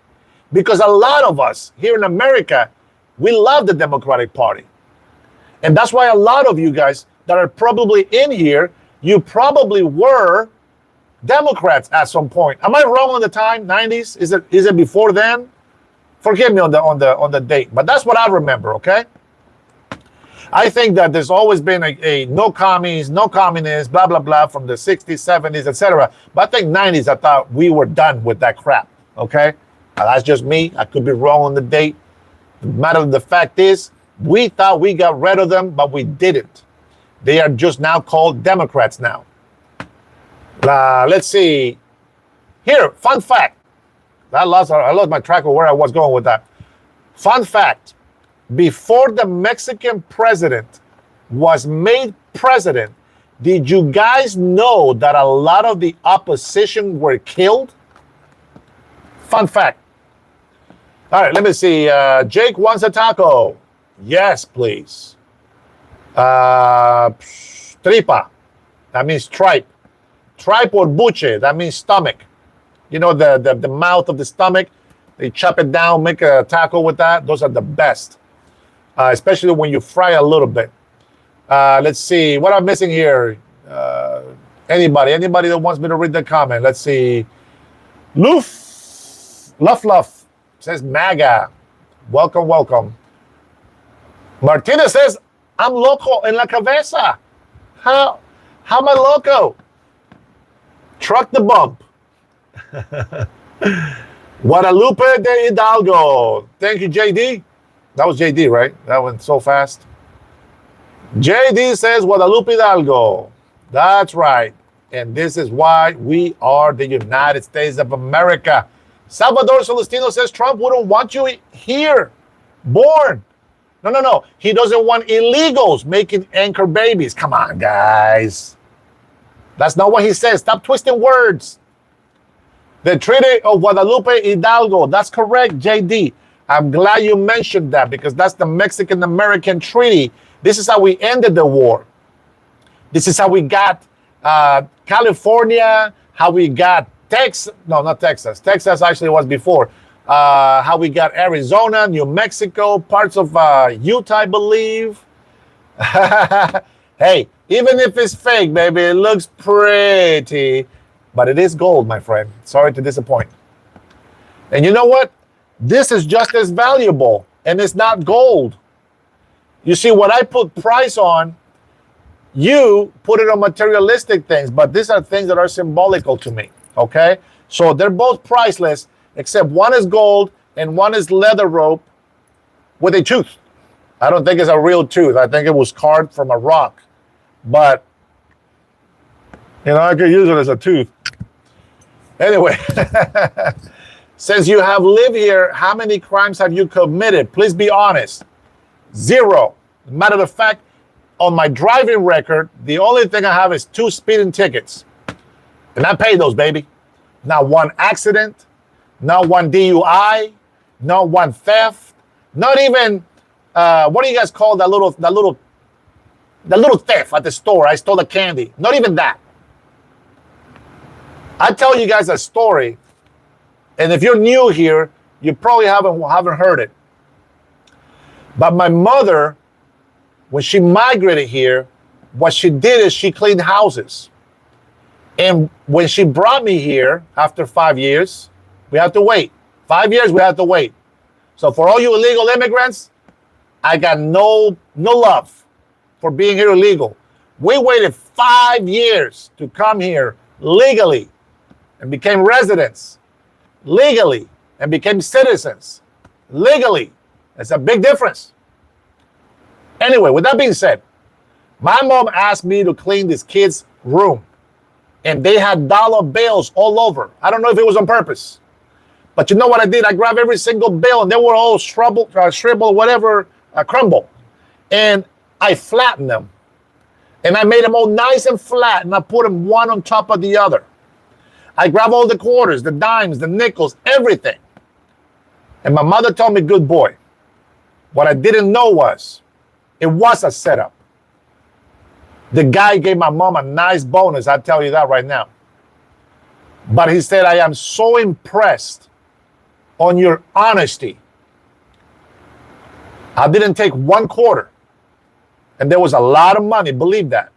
because a lot of us here in America, we love the Democratic Party. And that's why a lot of you guys that are probably in here, you probably were Democrats at some point. Am I wrong on the time? 90s? Is it before then? Forgive me on the date, but that's what I remember. Okay. I think that there's always been a no commies, no communists, blah blah blah from the 60s, 70s, etc. But I think 90s, I thought we were done with that crap. Okay, that's just me. I could be wrong on the date. The matter of the fact is, we thought we got rid of them, but we didn't. They are just now called Democrats now. Let's see. Here, fun fact. I lost my track of where I was going with that. Fun fact. Before the Mexican president was made president, did you guys know that a lot of the opposition were killed? Fun fact. All right, let me see. Jake wants a taco. Yes, please. Tripa. That means tripe. Tripe or buche. That means stomach. You know, the mouth of the stomach. They chop it down, make a taco with that. Those are the best. Especially when you fry a little bit. Let's see. What am I missing here? Anybody that wants me to read the comment? Let's see. Luff says MAGA. Welcome, welcome. Martinez says, I'm loco en la cabeza. How am I loco? Truck the bump. Guadalupe de Hidalgo. Thank you, JD. That was JD, right? That went so fast. JD says Guadalupe Hidalgo. That's right. And this is why we are the United States of America. Salvador Celestino says Trump wouldn't want you here. Born. No. He doesn't want illegals making anchor babies. Come on, guys. That's not what he says. Stop twisting words. The Treaty of Guadalupe Hidalgo. That's correct, JD. I'm glad you mentioned that because that's the Mexican-American treaty. This is how we ended the war. This is how we got California, how we got Texas. No, not Texas. Texas actually was before. How we got Arizona, New Mexico, parts of Utah, I believe. Hey, even if it's fake, baby, it looks pretty. But it is gold, my friend. Sorry to disappoint. And you know what? This is just as valuable, and it's not gold. You see, what I put price on, you put it on materialistic things, but these are things that are symbolical to me, okay? So they're both priceless, except one is gold and one is leather rope with a tooth. I don't think it's a real tooth. I think it was carved from a rock. But, you know, I could use it as a tooth. Anyway, since you have lived here, how many crimes have you committed? Please be honest. 0. Matter of fact, on my driving record, the only thing I have is 2 speeding tickets. And I paid those, baby. Not one accident, not one DUI, not one theft, not even, what do you guys call that little theft at the store? I stole the candy. Not even that. I tell you guys a story, and if you're new here, you probably haven't heard it. But my mother, when she migrated here, what she did is she cleaned houses. And when she brought me here after 5 years, we had to wait. 5 years, we had to wait. So for all you illegal immigrants, I got no love for being here illegal. We waited 5 years to come here legally and became residents, legally, and became citizens, legally. It's a big difference. Anyway, with that being said, my mom asked me to clean this kid's room, and they had dollar bills all over. I don't know if it was on purpose, but you know what I did? I grabbed every single bill, and they were all shriveled, whatever, crumble, and I flattened them, and I made them all nice and flat, and I put them one on top of the other. I grabbed all the quarters, the dimes, the nickels, everything. And my mother told me, good boy. What I didn't know was, it was a setup. The guy gave my mom a nice bonus, I'll tell you that right now. But he said, I am so impressed on your honesty. I didn't take 1 quarter. And there was a lot of money, believe that.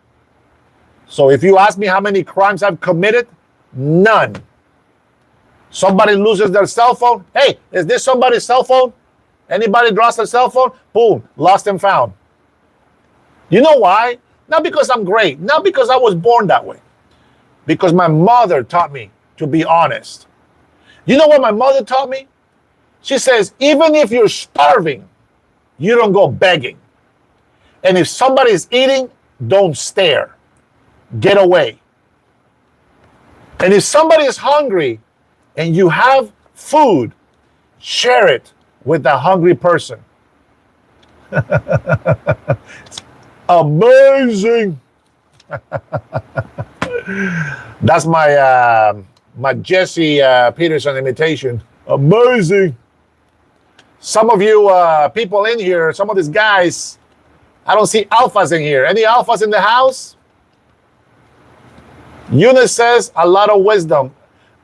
So if you ask me how many crimes I've committed, none. Somebody loses their cell phone. Hey, is this somebody's cell phone? Anybody drops their cell phone? Boom, lost and found. You know why? Not because I'm great, not because I was born that way. Because my mother taught me to be honest. You know what my mother taught me? She says, even if you're starving, you don't go begging. And if somebody's eating, don't stare. Get away. And if somebody is hungry and you have food, share it with the hungry person. Amazing. That's my Jesse Peterson imitation. Amazing. Some of you people in here, some of these guys, I don't see alphas in here. Any alphas in the house? Eunice says, a lot of wisdom.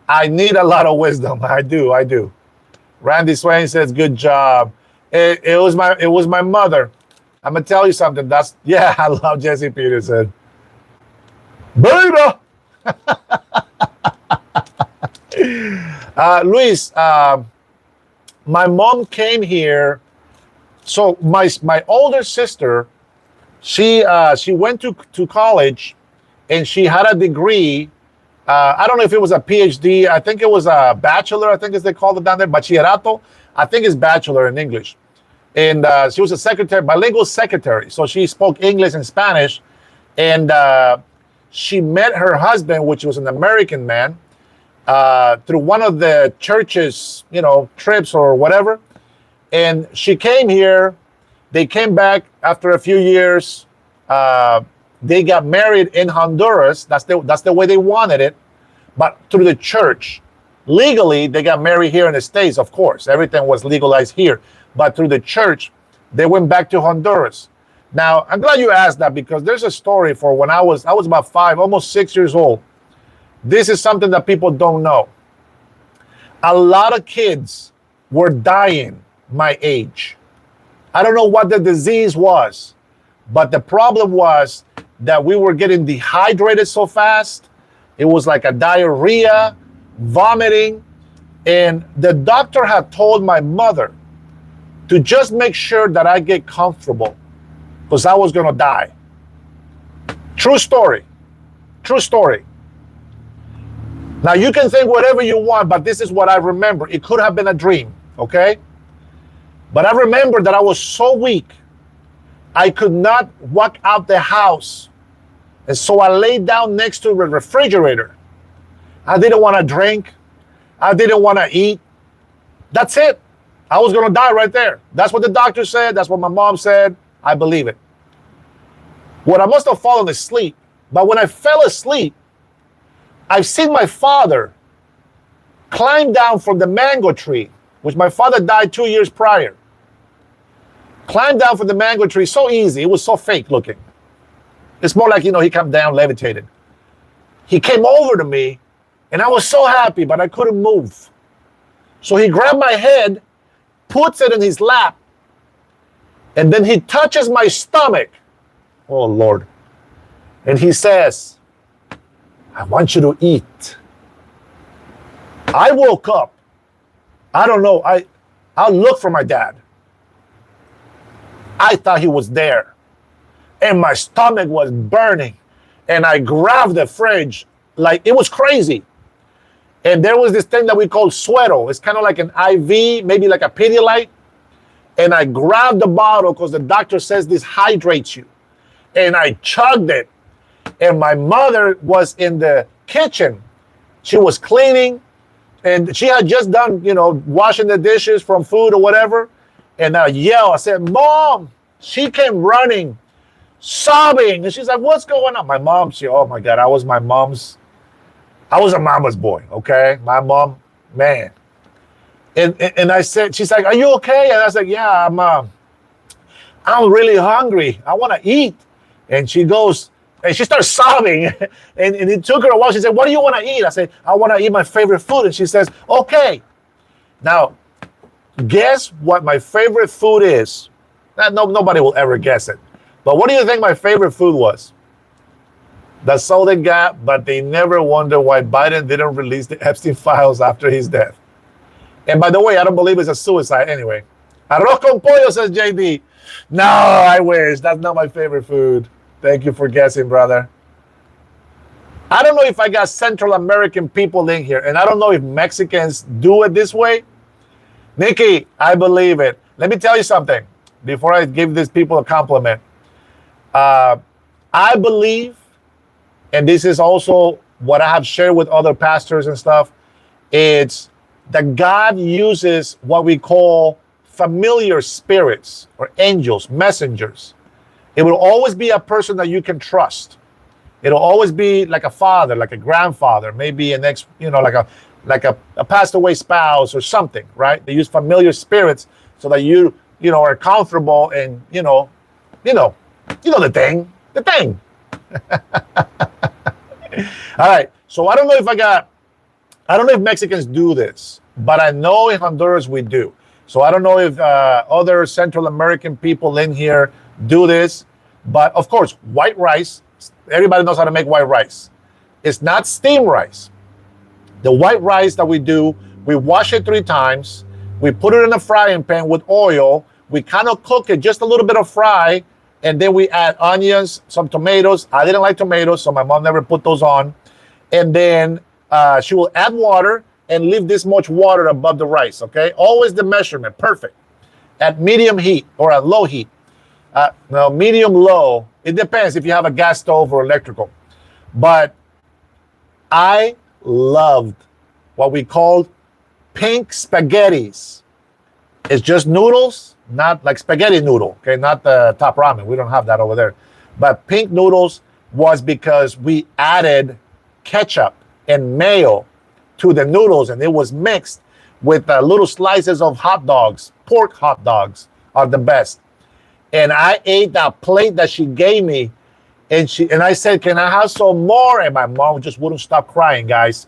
I need a lot of wisdom. I do. Randy Swain says, good job. It was my mother. I'm gonna tell you something. I love Jesse Peterson. Beta. Luis, my mom came here. So my older sister, she went to college, and she had a degree. I don't know if it was a PhD. I think it was a bachelor, I think as they call it down there, bachillerato. I think it's bachelor in English. And she was a secretary, bilingual secretary. So she spoke English and Spanish. And she met her husband, which was an American man, through one of the church's, trips or whatever. And she came here. They came back after a few years. They got married in Honduras. That's the way they wanted it. But through the church. Legally, they got married here in the States, of course. Everything was legalized here. But through the church, they went back to Honduras. Now, I'm glad you asked that, because there's a story for when I was about 5, almost 6 years old. This is something that people don't know. A lot of kids were dying my age. I don't know what the disease was, but the problem was that we were getting dehydrated so fast. It was like a diarrhea, vomiting. And the doctor had told my mother to just make sure that I get comfortable, because I was going to die. True story. True story. Now, you can think whatever you want, but this is what I remember. It could have been a dream, okay? But I remember that I was so weak, I could not walk out the house. And so I laid down next to the refrigerator. I didn't want to drink. I didn't want to eat. That's it. I was going to die right there. That's what the doctor said. That's what my mom said. I believe it. Well, I must have fallen asleep. But when I fell asleep, I've seen my father climb down from the mango tree, which my father died 2 years prior. Climbed down from the mango tree so easy. It was so fake looking. It's more like, he came down levitated. He came over to me, and I was so happy, but I couldn't move. So he grabbed my head, puts it in his lap, and then he touches my stomach. Oh, Lord. And he says, I want you to eat. I woke up. I don't know. I looked for my dad. I thought he was there. And my stomach was burning. And I grabbed the fridge like it was crazy. And there was this thing that we call Suero. It's kind of like an IV, maybe like a Pedialyte. And I grabbed the bottle because the doctor says this hydrates you. And I chugged it. And my mother was in the kitchen. She was cleaning. And she had just done, washing the dishes from food or whatever. And I yelled. I said, Mom. She came running, sobbing. And she's like, what's going on? My mom, oh my God, I was a mama's boy, okay? My mom, man. And I said, she's like, are you okay? And I was like, yeah, I'm really hungry. I want to eat. And she goes, and she starts sobbing. and it took her a while. She said, what do you want to eat? I said, I want to eat my favorite food. And she says, okay. Now, guess what my favorite food is? Nobody will ever guess it. But what do you think my favorite food was? That's all they got, but they never wonder why Biden didn't release the Epstein Files after his death. And by the way, I don't believe it's a suicide anyway. Arroz con pollo, says JD. No, I wish. That's not my favorite food. Thank you for guessing, brother. I don't know if I got Central American people in here, and I don't know if Mexicans do it this way. Nikki, I believe it. Let me tell you something before I give these people a compliment. I believe, and this is also what I have shared with other pastors and stuff, it's that God uses what we call familiar spirits or angels, messengers. It will always be a person that you can trust. It'll always be like a father, like a grandfather, maybe an ex, like a passed away spouse or something, right? They use familiar spirits so that you are comfortable and you know the thing. All right. So I don't know if Mexicans do this, but I know in Honduras we do. So I don't know if other Central American people in here do this, but of course, white rice, everybody knows how to make white rice. It's not steamed rice. The white rice that we do, we wash it 3 times. We put it in a frying pan with oil. We kind of cook it, just a little bit of fry. And then we add onions, some tomatoes. I didn't like tomatoes, so my mom never put those on. And then she will add water and leave this much water above the rice, okay? Always the measurement, perfect. At medium heat or at low heat. No, medium, low. It depends if you have a gas stove or electrical. But I loved what we called pink spaghettis. It's just noodles, not like spaghetti noodle, okay? Not the top ramen. We don't have that over there. But pink noodles was because we added ketchup and mayo to the noodles, and it was mixed with little slices of hot dogs. Pork hot dogs are the best. And I ate that plate that she gave me, and I said, can I have some more? And my mom just wouldn't stop crying, guys.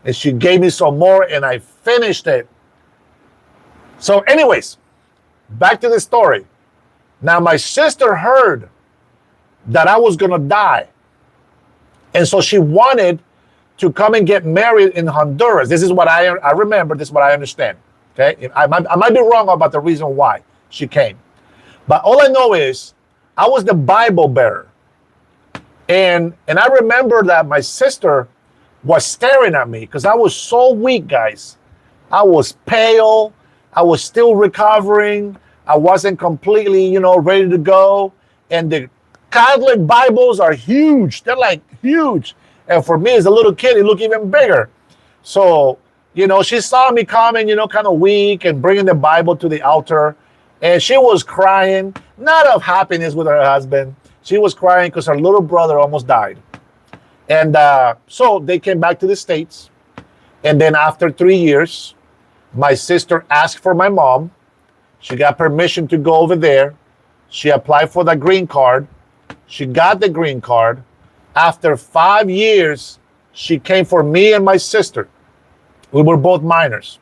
And she gave me some more, and I finished it. So anyways, back to the story. Now, my sister heard that I was going to die. And so she wanted to come and get married in Honduras. This is what I remember. This is what I understand. Okay, I might be wrong about the reason why she came. But all I know is I was the Bible bearer. And I remember that my sister was staring at me because I was so weak, guys. I was pale. I was still recovering. I wasn't completely, ready to go. And the Catholic Bibles are huge. They're like huge. And for me as a little kid, it looked even bigger. So, she saw me coming, kind of weak and bringing the Bible to the altar. And she was crying, not of happiness with her husband. She was crying because her little brother almost died. And so they came back to the States. And then after 3 years, my sister asked for my mom. She got permission to go over there. She applied for the green card. She got the green card. After 5 years, she came for me and my sister. We were both minors.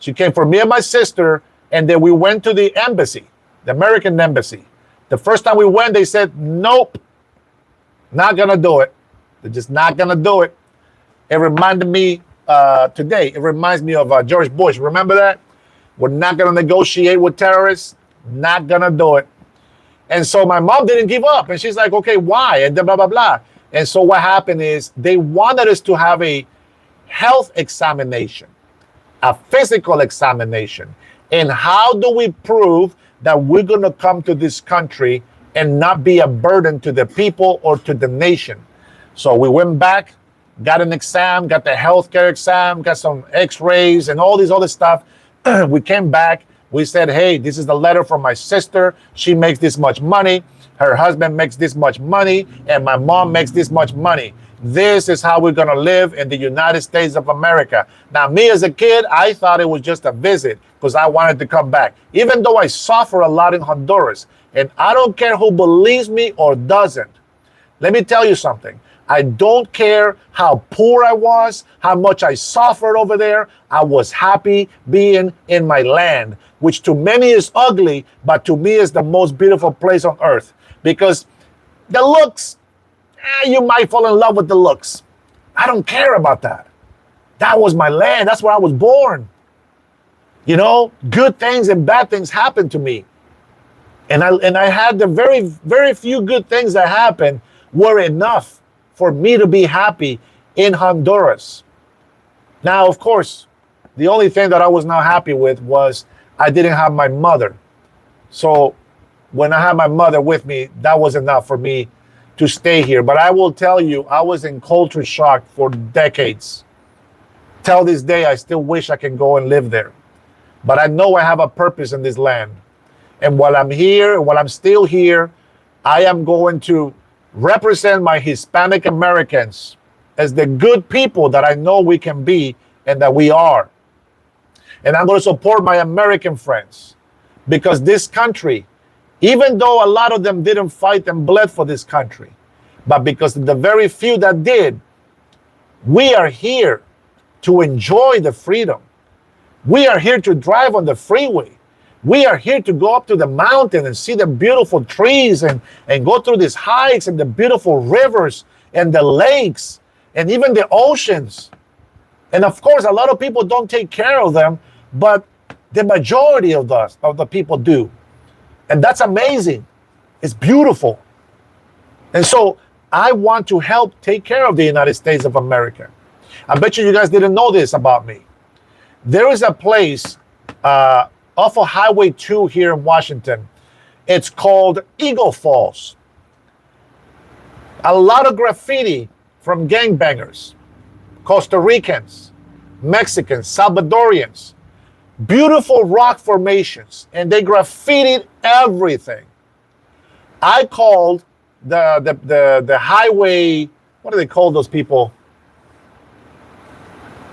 She came for me and my sister, and then we went to the embassy, the American embassy. The first time we went, they said, nope, not going to do it. They're just not going to do it. It reminded me today. It reminds me of George Bush. Remember that? We're not going to negotiate with terrorists. Not going to do it. And so my mom didn't give up. And she's like, okay, why? And then blah, blah, blah. And so what happened is they wanted us to have a health examination, a physical examination. And how do we prove that we're going to come to this country and not be a burden to the people or to the nation? So we went back, got an exam, got the healthcare exam, got some x-rays and all this other stuff. We came back. We said, hey, this is the letter from my sister. She makes this much money. Her husband makes this much money. And my mom makes this much money. This is how we're going to live in the United States of America. Now, me as a kid, I thought it was just a visit because I wanted to come back, even though I suffer a lot in Honduras. And I don't care who believes me or doesn't. Let me tell you something. I don't care how poor I was, how much I suffered over there. I was happy being in my land, which to many is ugly, but to me is the most beautiful place on earth. Because the looks, you might fall in love with the looks. I don't care about that. That was my land. That's where I was born. You know, good things and bad things happened to me. And I had the very, very few good things that happened were enough for me to be happy in Honduras. Now, of course, the only thing that I was not happy with was I didn't have my mother. So when I had my mother with me, that was enough for me to stay here. But I will tell you, I was in culture shock for decades. Till this day, I still wish I can go and live there. But I know I have a purpose in this land. And while I'm here, while I'm still here, I am going to represent my Hispanic Americans as the good people that I know we can be and that we are. And I'm going to support my American friends because this country, even though a lot of them didn't fight and bled for this country, but because the very few that did, we are here to enjoy the freedom. We are here to drive on the freeway. We are here to go up to the mountain and see the beautiful trees and go through these hikes and the beautiful rivers and the lakes and even the oceans. And of course, a lot of people don't take care of them, but the majority of the people do. And that's amazing. It's beautiful. And so I want to help take care of the United States of America. I bet you guys didn't know this about me. There is a place off of Highway 2 here in Washington. It's called Eagle Falls. A lot of graffiti from gangbangers, Costa Ricans, Mexicans, Salvadorians. Beautiful rock formations, and they graffitied everything. I called the highway, what do they call those people?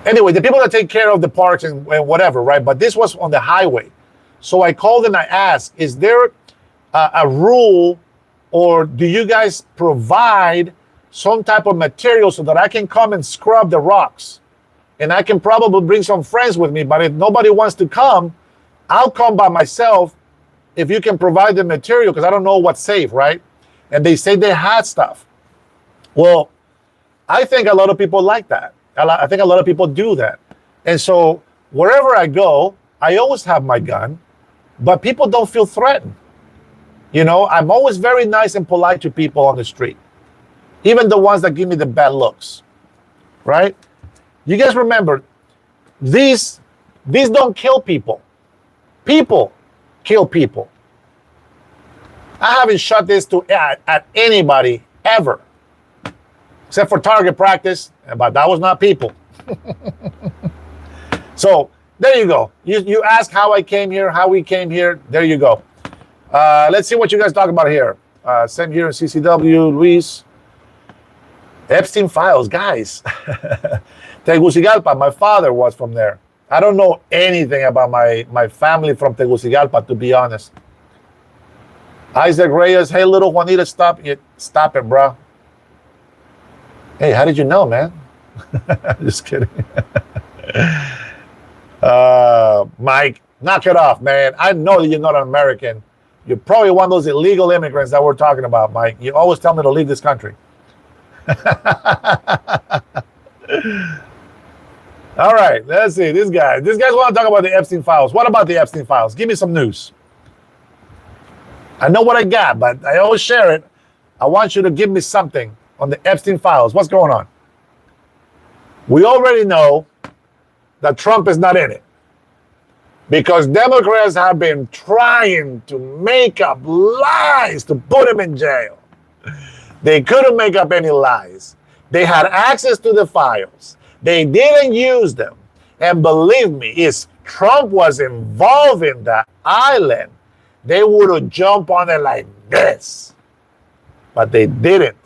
Anyway, the people that take care of the parks and whatever, right? But this was on the highway. So I called and I asked, is there a rule or do you guys provide some type of material so that I can come and scrub the rocks? And I can probably bring some friends with me, but if nobody wants to come, I'll come by myself if you can provide the material, because I don't know what's safe, right? And they say they had stuff. Well, I think a lot of people like that. I think a lot of people do that. And so wherever I go, I always have my gun, but people don't feel threatened. You know, I'm always very nice and polite to people on the street, even the ones that give me the bad looks, right? You guys remember, these don't kill people. People kill people. I haven't shot this at anybody ever, except for target practice, but that was not people. So there you go. You ask how I came here, how we came here. There you go. Let's see what you guys talk about here. Same here in CCW, Luis. Epstein Files, guys. Tegucigalpa, my father was from there. I don't know anything about my family from Tegucigalpa, to be honest. Isaac Reyes, hey, little Juanita, stop it, bro. Hey, how did you know, man? Just kidding. Mike, knock it off, man. I know that you're not an American. You're probably one of those illegal immigrants that we're talking about, Mike. You always tell me to leave this country. All right, let's see. This guy. These guys want to talk about the Epstein Files. What about the Epstein Files? Give me some news. I know what I got, but I always share it. I want you to give me something on the Epstein Files. What's going on? We already know that Trump is not in it because Democrats have been trying to make up lies to put him in jail. They couldn't make up any lies. They had access to the files. They didn't use them. And believe me, if Trump was involved in that island, they would have jumped on it like this. But they didn't.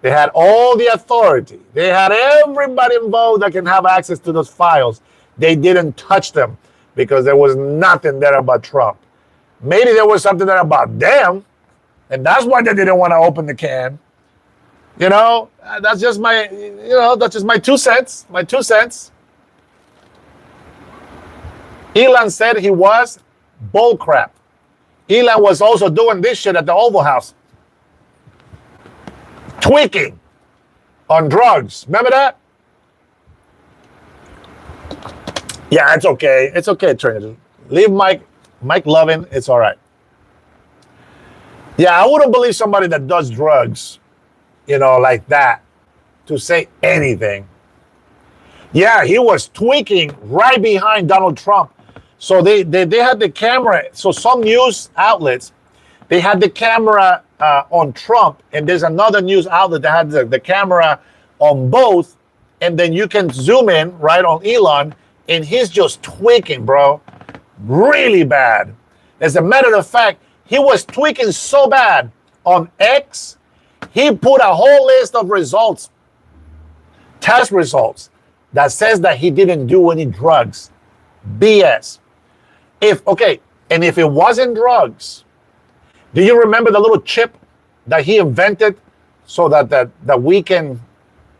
They had all the authority. They had everybody involved that can have access to those files. They didn't touch them because there was nothing there about Trump. Maybe there was something there about them, and that's why they didn't want to open the can. You know, that's just my, that's just my 2 cents. My 2 cents. Elon said he was bullcrap. Elon was also doing this shit at the Oval House. Tweaking on drugs. Remember that? Yeah, it's okay. It's okay, Trinity. Leave Mike Lovin. It's all right. Yeah, I wouldn't believe somebody that does drugs, like that, to say anything. Yeah, he was tweaking right behind Donald Trump. So they had the camera. So some news outlets, they had the camera on Trump, and there's another news outlet that had the camera on both, and then you can zoom in right on Elon, and he's just tweaking, bro, really bad. As a matter of fact, he was tweaking so bad on X, he put a whole list of results, test results, that says that he didn't do any drugs. BS. If it wasn't drugs, do you remember the little chip that he invented so that we can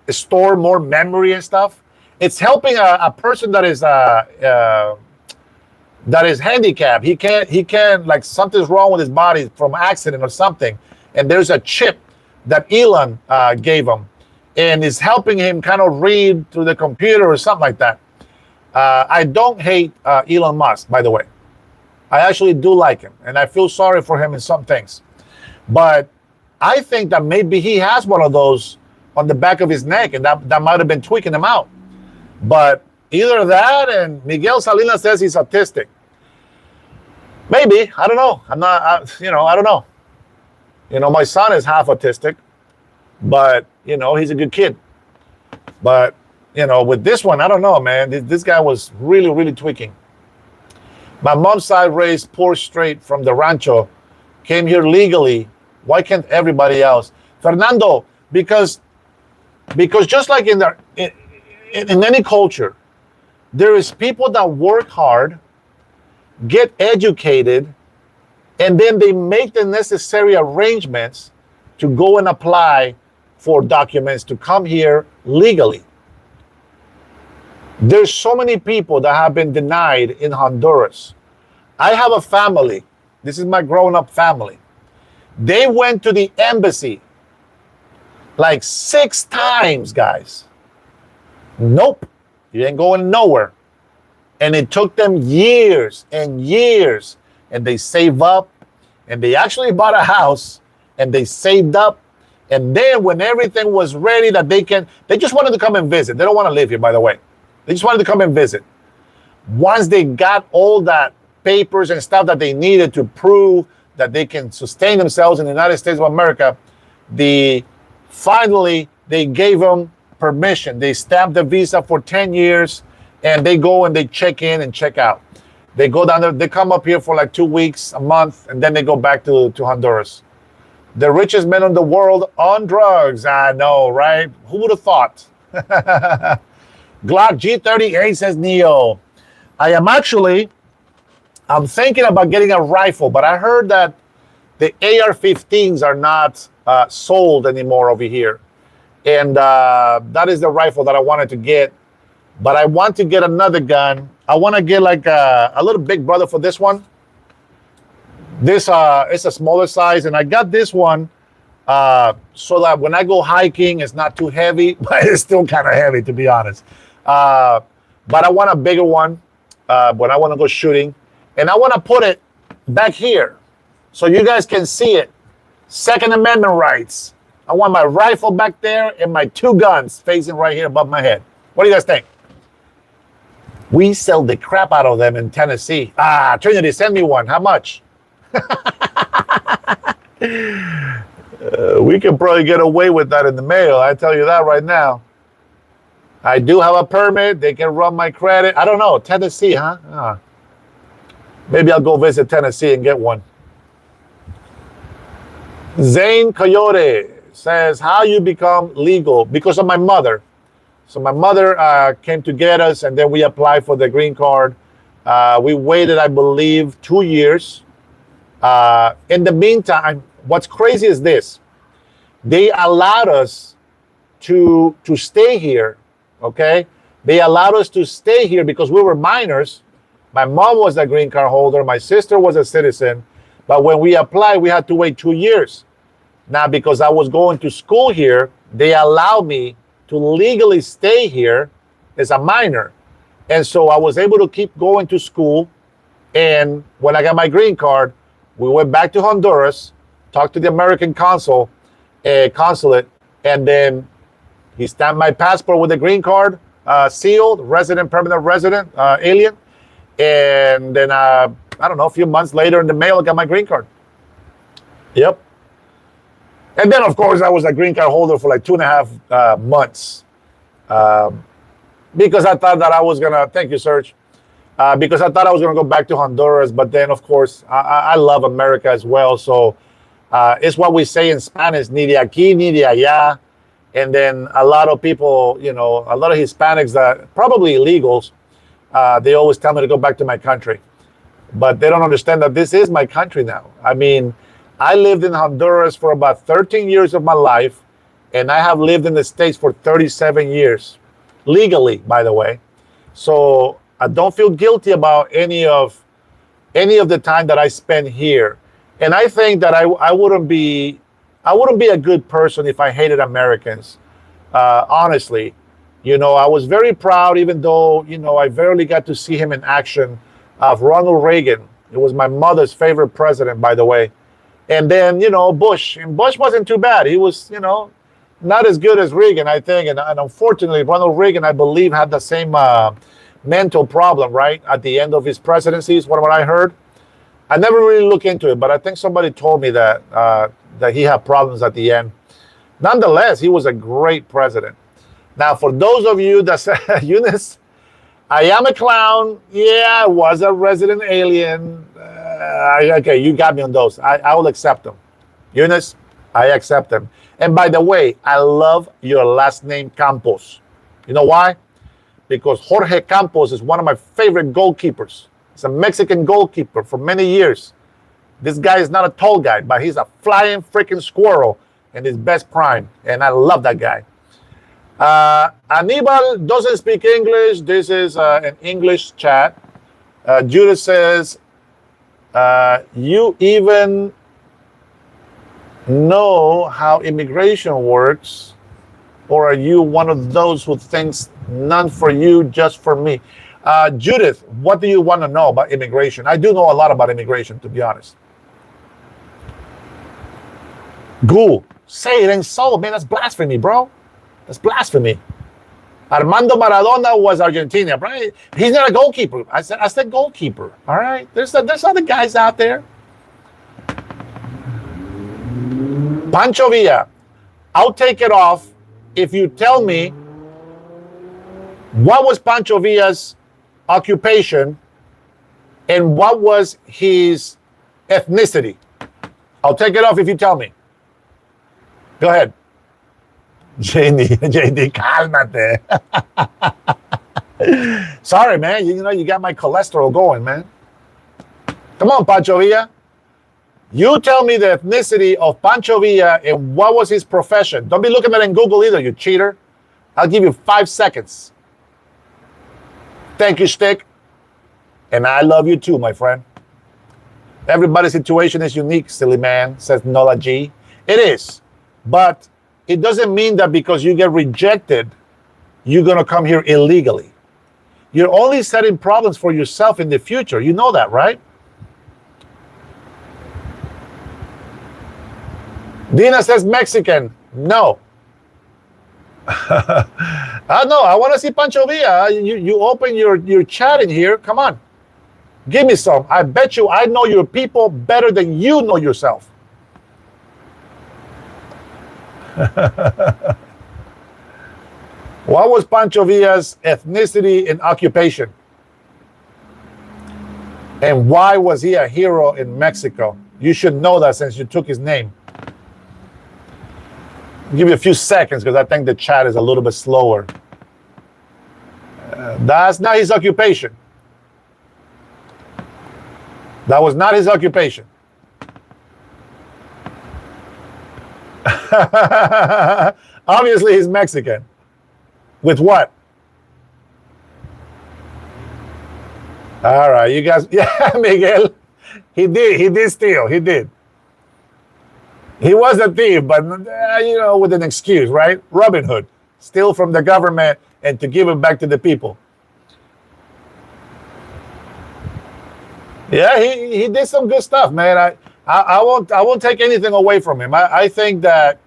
store more memory and stuff? It's helping a person that is handicapped. He can't, like, something's wrong with his body from accident or something, and there's a chip that Elon gave him, and is helping him kind of read through the computer or something like that. I don't hate Elon Musk, by the way. I actually do like him, and I feel sorry for him in some things. But I think that maybe he has one of those on the back of his neck, and that might have been tweaking him out. But either that, and Miguel Salinas says he's autistic. Maybe. I don't know. I don't know. My son is half autistic, but, he's a good kid. But, with this one, I don't know, man. This guy was really, really tweaking. My mom's side raised poor straight from the rancho, came here legally. Why can't everybody else? Fernando, because just like in any culture, there is people that work hard, get educated, and then they make the necessary arrangements to go and apply for documents to come here legally. There's so many people that have been denied in Honduras. I have a family. This is my grown-up family. They went to the embassy like 6 times, guys. Nope, you ain't going nowhere. And it took them years and years. And they saved up, and they actually bought a house, and they saved up. And then when everything was ready that they just wanted to come and visit. They don't want to live here, by the way. They just wanted to come and visit. Once they got all that papers and stuff that they needed to prove that they can sustain themselves in the United States of America, finally they gave them permission. They stamped the visa for 10 years, and they go and they check in and check out. They go down there, they come up here for like 2 weeks, a month, and then they go back to Honduras. The richest men in the world on drugs. I know, right? Who would have thought? Glock G38 says Neo. I'm thinking about getting a rifle, but I heard that the AR-15s are not sold anymore over here. And that is the rifle that I wanted to get. But I want to get another gun. I want to get like a little big brother for this one. This is a smaller size, and I got this one so that when I go hiking, it's not too heavy, but it's still kind of heavy, to be honest. But I want a bigger one when I want to go shooting. And I want to put it back here so you guys can see it. Second Amendment rights. I want my rifle back there and my 2 guns facing right here above my head. What do you guys think? We sell the crap out of them in Tennessee. Trinity, send me one. How much? We can probably get away with that in the mail. I tell you that right now. I do have a permit. They can run my credit. I don't know. Tennessee, huh? Maybe I'll go visit Tennessee and get one. Zane Coyote says, how you become legal? Because of my mother. So my mother came to get us, and then we applied for the green card. We waited, I believe, 2 years. In the meantime, what's crazy is this. They allowed us to stay here, okay? They allowed us to stay here because we were minors. My mom was a green card holder. My sister was a citizen. But when we applied, we had to wait 2 years. Now, because I was going to school here, they allowed me to legally stay here as a minor. And so I was able to keep going to school. And when I got my green card, we went back to Honduras, talked to the American consulate, and then he stamped my passport with the green card, sealed, resident, permanent resident, alien. And then, I don't know, a few months later in the mail, I got my green card. Yep. And then, of course, I was a green card holder for like 2.5 months because I thought that I was going to, thank you, Serge, because I thought I was going to go back to Honduras. But then, of course, I love America as well. So it's what we say in Spanish, ni de aquí, ni de allá. And then a lot of people, a lot of Hispanics that probably illegals, they always tell me to go back to my country. But they don't understand that this is my country now. I mean, I lived in Honduras for about 13 years of my life, and I have lived in the States for 37 years, legally, by the way. So I don't feel guilty about any of the time that I spent here. And I think that I wouldn't be a good person if I hated Americans. Honestly, I was very proud, even though I barely got to see him in action, of Ronald Reagan. It was my mother's favorite president, by the way. And then, Bush. And Bush wasn't too bad. He was, not as good as Reagan, I think. And unfortunately, Ronald Reagan, I believe, had the same mental problem, right? At the end of his presidency, is what I heard. I never really looked into it, but I think somebody told me that he had problems at the end. Nonetheless, he was a great president. Now, for those of you that say, Eunice, I am a clown. Yeah, I was a resident alien. Okay, you got me on those. I will accept them. Eunice, I accept them. And by the way, I love your last name, Campos. You know why? Because Jorge Campos is one of my favorite goalkeepers. He's a Mexican goalkeeper for many years. This guy is not a tall guy, but he's a flying freaking squirrel in his best prime. And I love that guy. Anibal doesn't speak English. This is an English chat. Judith says, you even know how immigration works, or are you one of those who thinks none for you, just for me? Judith, what do you want to know about immigration? I do know a lot about immigration, to be honest. Ghoul, say it ain't so, man. That's blasphemy, bro. That's blasphemy. Armando Maradona was Argentina, right? He's not a goalkeeper. I said goalkeeper. All right. There's other guys out there. Pancho Villa, I'll take it off if you tell me what was Pancho Villa's occupation and what was his ethnicity. I'll take it off if you tell me. Go ahead. JD, cálmate. Sorry, man. You got my cholesterol going, man. Come on, Pancho Villa. You tell me the ethnicity of Pancho Villa and what was his profession. Don't be looking at it in Google either, you cheater. I'll give you 5 seconds. Thank you, Stick. And I love you too, my friend. Everybody's situation is unique, silly man, says Nola G. It is. But it doesn't mean that because you get rejected, you're going to come here illegally. You're only setting problems for yourself in the future. You know that, right? Dina says Mexican. No. No, I want to see Pancho Villa. You open your chat in here. Come on. Give me some. I bet you I know your people better than you know yourself. What was Pancho Villa's ethnicity and occupation? And why was he a hero in Mexico? You should know that since you took his name. I'll give you a few seconds because I think the chat is a little bit slower. That's not his occupation. That was not his occupation. Obviously, he's Mexican. With what? All right, you guys. Yeah, Miguel. He did steal. He did. He was a thief, but with an excuse, right? Robin Hood. Steal from the government and to give it back to the people. Yeah, he did some good stuff, man. I won't take anything away from him. I think that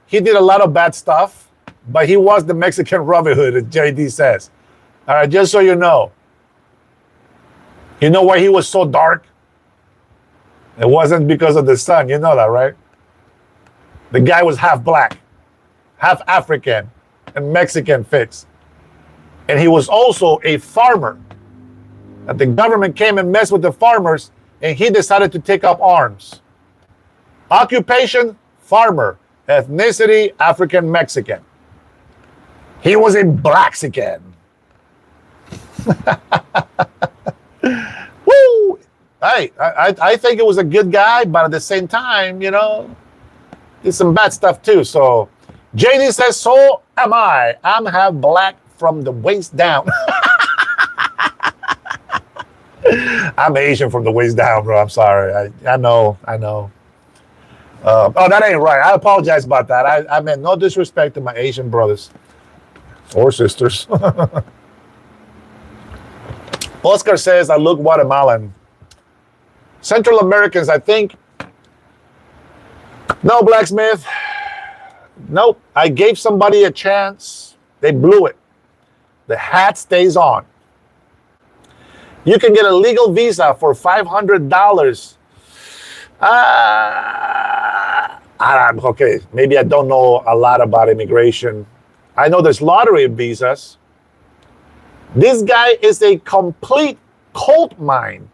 he did a lot of bad stuff. But he was the Mexican Robin Hood, as JD says. All right, just so you know. You know why he was so dark? It wasn't because of the sun. You know that, right? The guy was half black, half African, and Mexican fix. And he was also a farmer. And the government came and messed with the farmers, and he decided to take up arms. Occupation, farmer. Ethnicity, African-Mexican. He was a Blaxican. Woo! Hey, I think it was a good guy, but at the same time, did some bad stuff too. So JD says, so am I. I'm half black from the waist down. I'm Asian from the waist down, bro. I'm sorry. I know. Oh, that ain't right. I apologize about that. I meant no disrespect to my Asian brothers. Or sisters. Oscar says, I look Guatemalan. Central Americans, I think. No, Blacksmith. Nope. I gave somebody a chance. They blew it. The hat stays on. You can get a legal visa for $500. Okay, maybe I don't know a lot about immigration. I know there's lottery visas. This guy is a complete cult mine.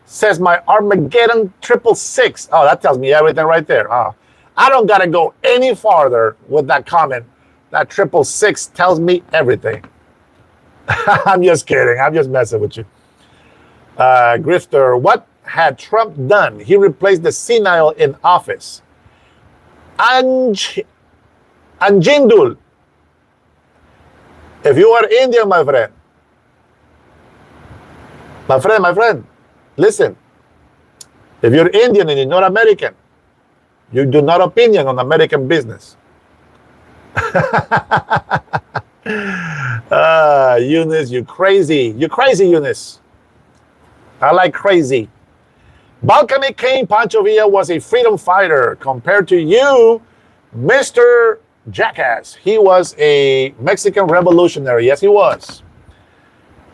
Says my Armageddon 666. Oh, that tells me everything right there. I don't got to go any farther with that comment. That 666 tells me everything. I'm just kidding. I'm just messing with you. Grifter, what had Trump done? He replaced the senile in office. Anjindul. If you are Indian, my friend, listen. If you're Indian and you're not American, you do not opinion on American business. Eunice, you crazy. You crazy, Eunice. I like crazy. Balcony King Pancho Villa was a freedom fighter compared to you, Mr. Jackass. He was a Mexican revolutionary. Yes, he was.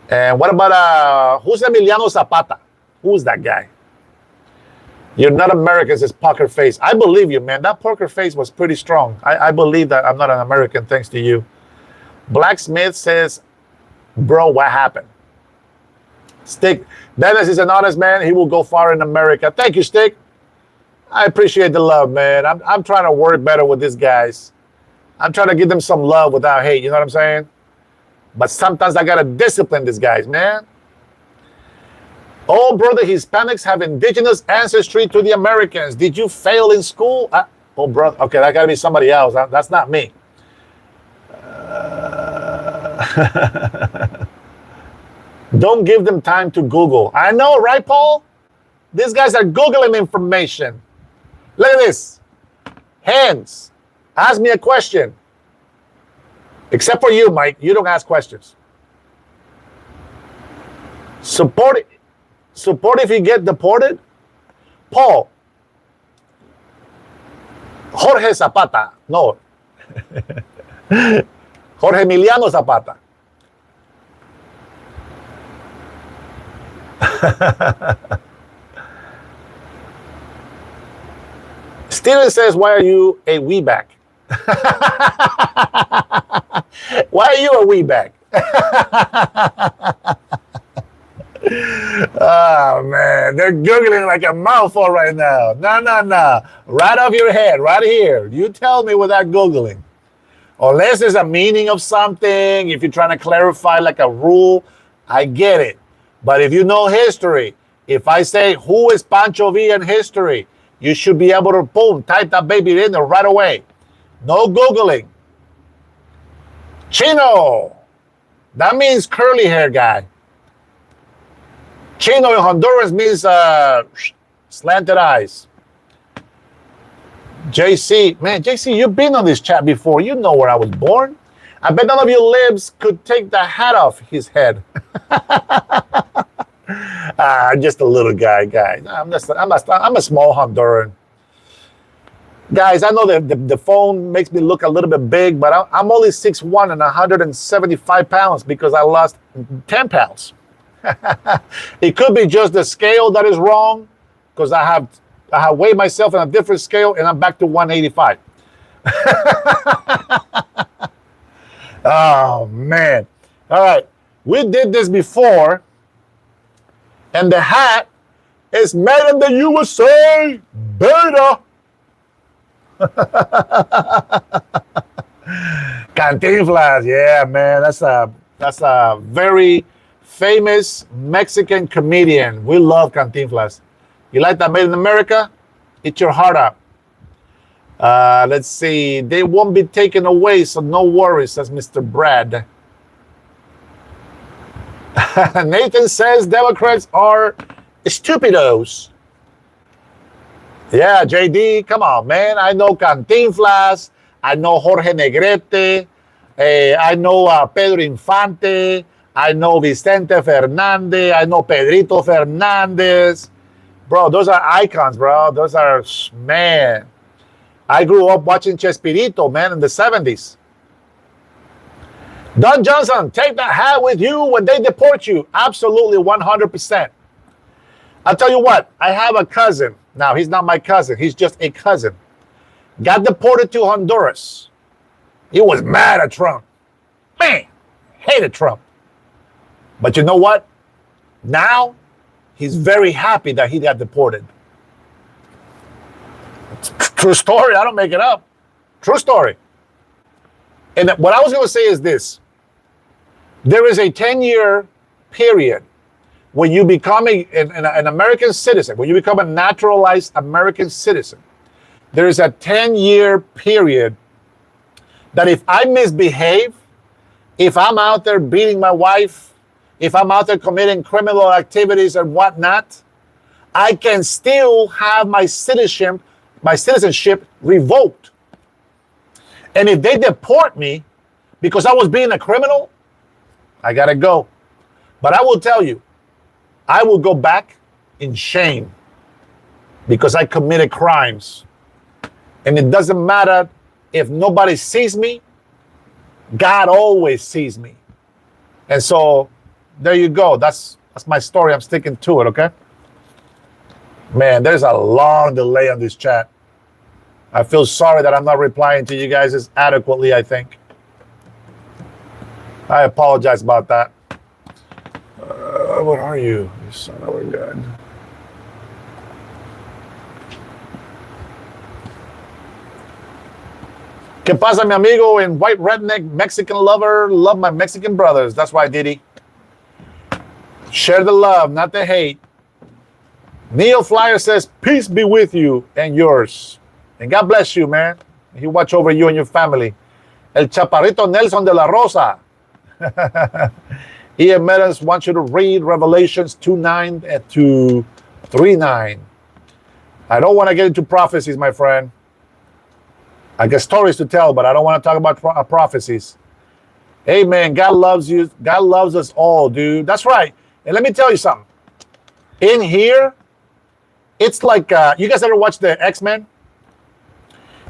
And what about, who's Emiliano Zapata? Who's that guy? You're not American, says Poker Face. I believe you, man. That Poker Face was pretty strong. I believe that I'm not an American thanks to you. Blacksmith says, bro, what happened? Stick. Dennis is an honest man. He will go far in America. Thank you, Stick. I appreciate the love, man. I'm trying to work better with these guys. I'm trying to give them some love without hate. You know what I'm saying? But sometimes I got to discipline these guys, man. Oh, brother, Hispanics have indigenous ancestry to the Americans. Did you fail in school? Oh, brother. Okay, that got to be somebody else. That's not me. Don't give them time to Google. I know, right, Paul? These guys are Googling information. Look at this. Hands. Ask me a question. Except for you, Mike. You don't ask questions. Support if you get deported? Paul. Jorge Zapata. No. Jorge Emiliano Zapata. Steven says, why are you a weeback? Why are you a weeback? Oh, man. They're Googling like a mouthful right now. No. Right off your head, right here. You tell me without Googling. Unless there's a meaning of something, if you're trying to clarify like a rule, I get it. But if you know history, if I say, who is Pancho Villa in history, you should be able to, boom, type that baby in there right away. No Googling. Chino. That means curly hair guy. Chino in Honduras means slanted eyes. JC, man, JC, you've been on this chat before. You know where I was born. I bet none of you libs could take the hat off his head. Just a little guy, guys. I'm a small Honduran. Guys, I know that the phone makes me look a little bit big, but I'm only 6'1" and 175 pounds because I lost 10 pounds. It could be just the scale that is wrong, because I have weighed myself on a different scale and I'm back to 185. Oh, man. All right. We did this before, and the hat is made in the USA. Beta. Cantinflas. Yeah, man. That's a very famous Mexican comedian. We love Cantinflas. You like that made in America? Eat your heart out. Let's see. They won't be taken away, so no worries, says Mr. Brad. Nathan says Democrats are stupidos. Yeah, JD, come on, man. I know Cantinflas. I know Jorge Negrete. I know Pedro Infante. I know Vicente Fernandez. I know Pedrito Fernandez. Bro, those are icons, bro. Those are, man. I grew up watching Chespirito, man, in the 70s. Don Johnson, take that hat with you when they deport you. Absolutely, 100%. I'll tell you what, I have a cousin. Now, he's not my cousin. He's just a cousin. Got deported to Honduras. He was mad at Trump. Man, hated Trump. But you know what? Now, he's very happy that he got deported. True story. I don't make it up. True story. And what I was going to say is this. There is a 10-year period when you become an American citizen, when you become a naturalized American citizen. There is a 10-year period that if I misbehave, if I'm out there beating my wife, if I'm out there committing criminal activities and whatnot, I can still have my citizenship revoked. And if they deport me because I was being a criminal, I gotta go. But I will tell you, I will go back in shame because I committed crimes. And it doesn't matter if nobody sees me, God always sees me. And so there you go. That's my story. I'm sticking to it, okay? Man, there's a long delay on this chat. I feel sorry that I'm not replying to you guys as adequately, I think. I apologize about that. What are you? You son of a gun. ¿Qué pasa, mi amigo in white redneck Mexican lover? Love my Mexican brothers. That's why, Diddy. Share the love, not the hate. Neil Flyer says, peace be with you and yours. And God bless you, man. He watch over you and your family. El Chaparrito Nelson de la Rosa. Ian Meadows wants you to read Revelations 2:9 to 3:9. I don't want to get into prophecies, my friend. I got stories to tell, but I don't want to talk about prophecies. Hey, man, God loves you. God loves us all, dude. That's right. And let me tell you something. In here, it's like, you guys ever watch the X-Men?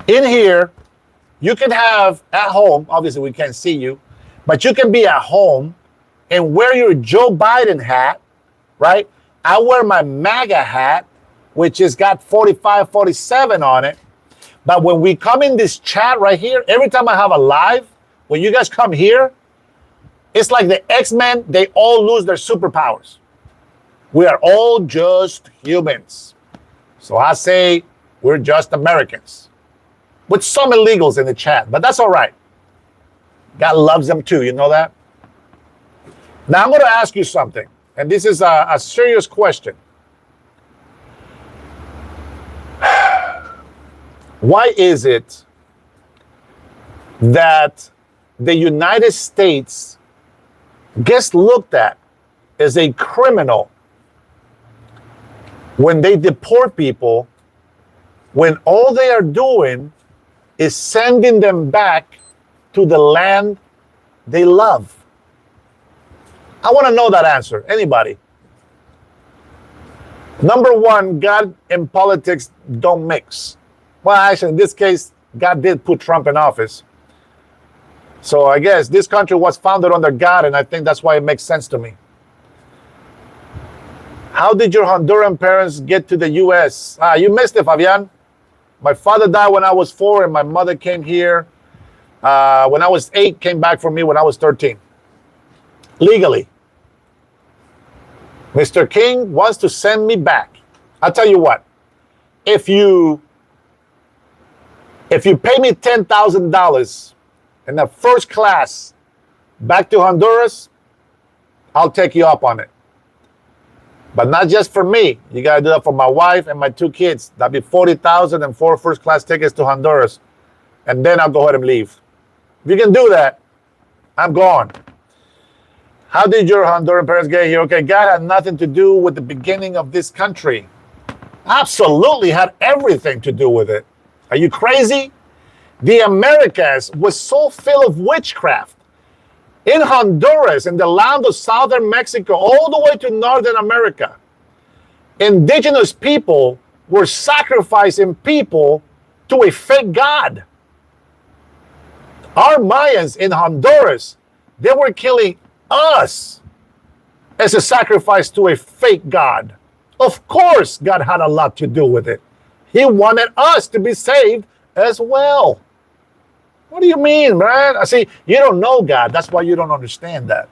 In here, you can have at home, obviously we can't see you, but you can be at home and wear your Joe Biden hat, right? I wear my MAGA hat, which has got 45, 47 on it. But when we come in this chat right here, every time I have a live, when you guys come here, it's like the X-Men, they all lose their superpowers. We are all just humans. So I say we're just Americans. With some illegals in the chat, but that's all right. God loves them too, you know that? Now I'm going to ask you something, and this is a serious question. Why is it that the United States gets looked at as a criminal when they deport people, when all they are doing is sending them back to the land they love? I want to know that answer. Anybody? Number one, God and politics don't mix. Well, actually, in this case, God did put Trump in office. So I guess this country was founded under God, and I think that's why it makes sense to me. How did your Honduran parents get to the U.S.? You missed it, Fabian. My father died when I was 4, and my mother came here when I was 8, came back for me when I was 13. Legally. Mr. King wants to send me back. I'll tell you what. If you pay me $10,000 in the first class back to Honduras, I'll take you up on it. But not just for me. You got to do that for my wife and my 2 kids. That'd be $40,000 and 4 first-class tickets to Honduras. And then I'll go ahead and leave. If you can do that, I'm gone. How did your Honduran parents get here? Okay, God had nothing to do with the beginning of this country. Absolutely had everything to do with it. Are you crazy? The Americas was so full of witchcraft. In Honduras, in the land of southern Mexico, all the way to Northern America, indigenous people were sacrificing people to a fake god. Our Mayans in Honduras, they were killing us as a sacrifice to a fake god. Of course, God had a lot to do with it. He wanted us to be saved as well. What do you mean, man? I see, you don't know God. That's why you don't understand that.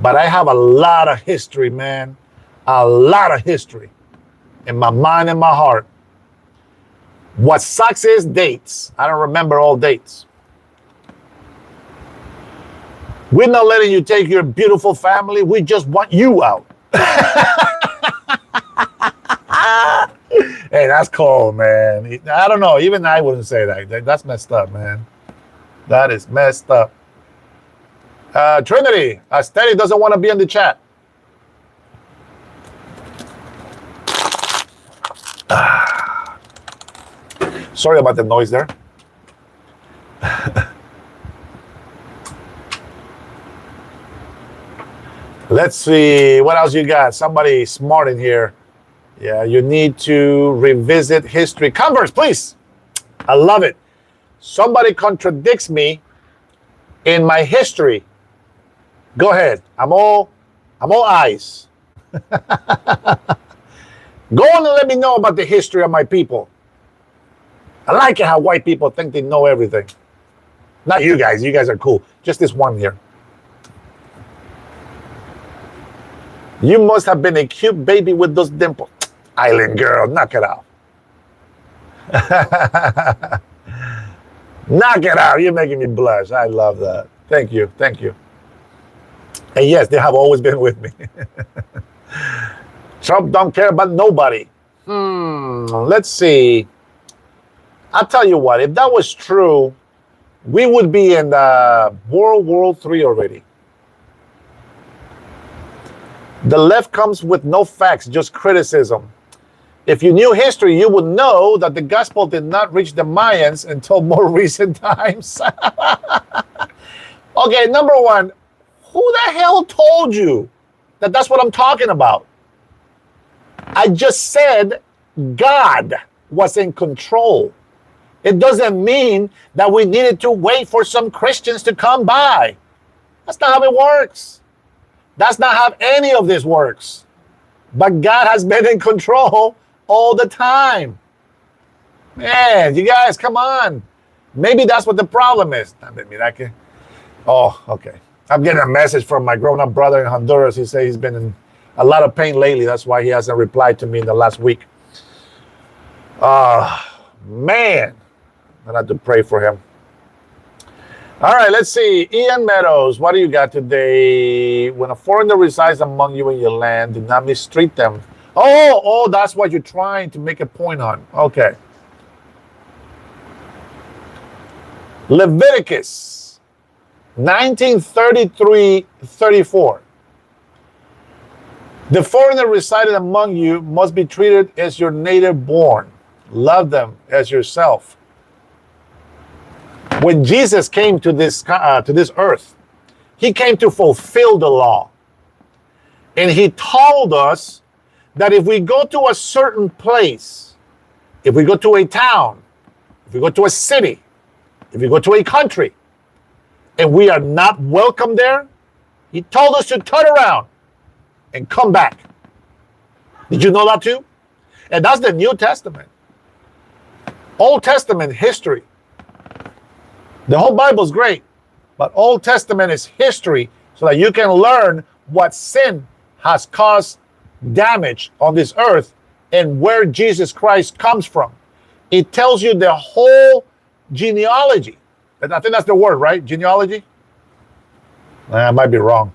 But I have a lot of history, man. A lot of history in my mind and my heart. What sucks is dates. I don't remember all dates. We're not letting you take your beautiful family. We just want you out. Hey, that's cold, man. I don't know. Even I wouldn't say that. That's messed up, man. That is messed up. Trinity, Steady doesn't want to be in the chat. Sorry about the noise there. Let's see. What else you got? Somebody smart in here. Yeah, you need to revisit history. Converse, please. I love it. Somebody contradicts me in my history. Go ahead. I'm all eyes. Go on and let me know about the history of my people. I like it how white people think they know everything. Not you guys. You guys are cool. Just this one here. You must have been a cute baby with those dimples. Island girl, knock it out. Knock it out. You're making me blush. I love that. Thank you. Thank you. And yes, they have always been with me. Trump don't care about nobody. Let's see. I'll tell you what. If that was true, we would be in World War III already. The left comes with no facts, just criticism. If you knew history, you would know that the gospel did not reach the Mayans until more recent times. Okay, number one, who the hell told you that that's what I'm talking about? I just said God was in control. It doesn't mean that we needed to wait for some Christians to come by. That's not how it works. That's not how any of this works. But God has been in control all the time. Man, you guys, come on. Maybe that's what the problem is. Oh, okay. I'm getting a message from my grown-up brother in Honduras. He says he's been in a lot of pain lately. That's why he hasn't replied to me in the last week. Man. I have to pray for him. All right, let's see. Ian Meadows, what do you got today? When a foreigner resides among you in your land, do not mistreat them. Oh, that's what you're trying to make a point on. Okay. Leviticus 19:33-34. The foreigner residing among you must be treated as your native born. Love them as yourself. When Jesus came to this earth, he came to fulfill the law. And he told us that if we go to a certain place, if we go to a town, if we go to a city, if we go to a country, and we are not welcome there, he told us to turn around and come back. Did you know that too? And that's the New Testament. Old Testament history. The whole Bible is great, but Old Testament is history so that you can learn what sin has caused damage on this earth and where Jesus Christ comes from. It tells you the whole genealogy. I think that's the word, right? Genealogy? I might be wrong.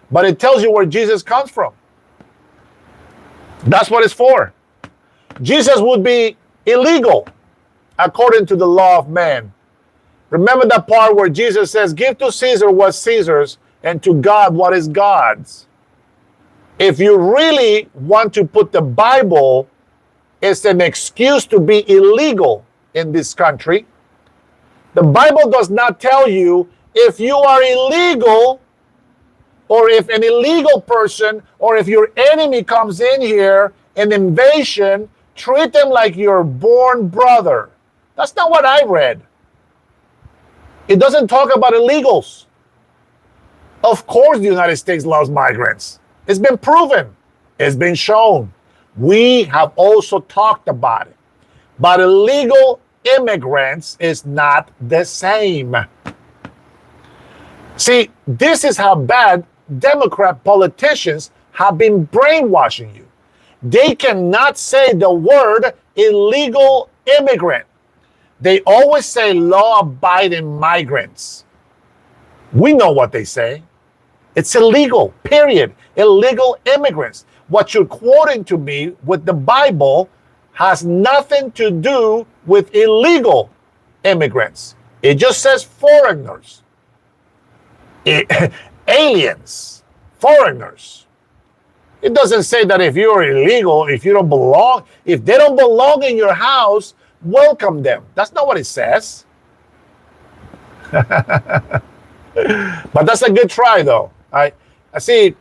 But it tells you where Jesus comes from. That's what it's for. Jesus would be illegal according to the law of man. Remember that part where Jesus says, give to Caesar what's Caesar's and to God what is God's. If you really want to put the Bible as an excuse to be illegal in this country, the Bible does not tell you if you are illegal or if an illegal person or if your enemy comes in here, an invasion, treat them like your born brother. That's not what I read. It doesn't talk about illegals. Of course the United States loves migrants. It's been proven. It's been shown. We have also talked about it. But illegal immigrants is not the same. See, this is how bad Democrat politicians have been brainwashing you. They cannot say the word illegal immigrant. They always say law-abiding migrants. We know what they say. It's illegal, period. Illegal immigrants. What you're quoting to me with the Bible has nothing to do with illegal immigrants. It just says foreigners. Aliens. Foreigners. It doesn't say that if you're illegal, if you don't belong, if they don't belong in your house, welcome them. That's not what it says. But that's a good try, though. I see.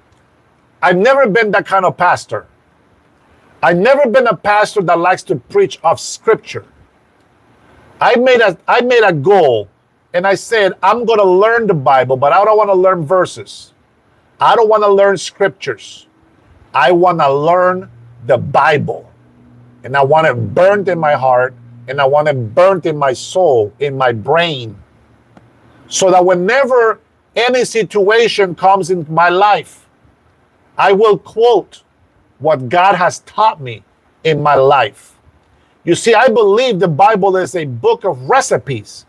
I've never been that kind of pastor. I've never been a pastor that likes to preach of Scripture. I made a goal, and I said I'm going to learn the Bible, but I don't want to learn verses. I don't want to learn scriptures. I want to learn the Bible, and I want it burnt in my heart. And I want it burnt in my soul, in my brain, so that whenever any situation comes into my life, I will quote what God has taught me in my life. You see, I believe the Bible is a book of recipes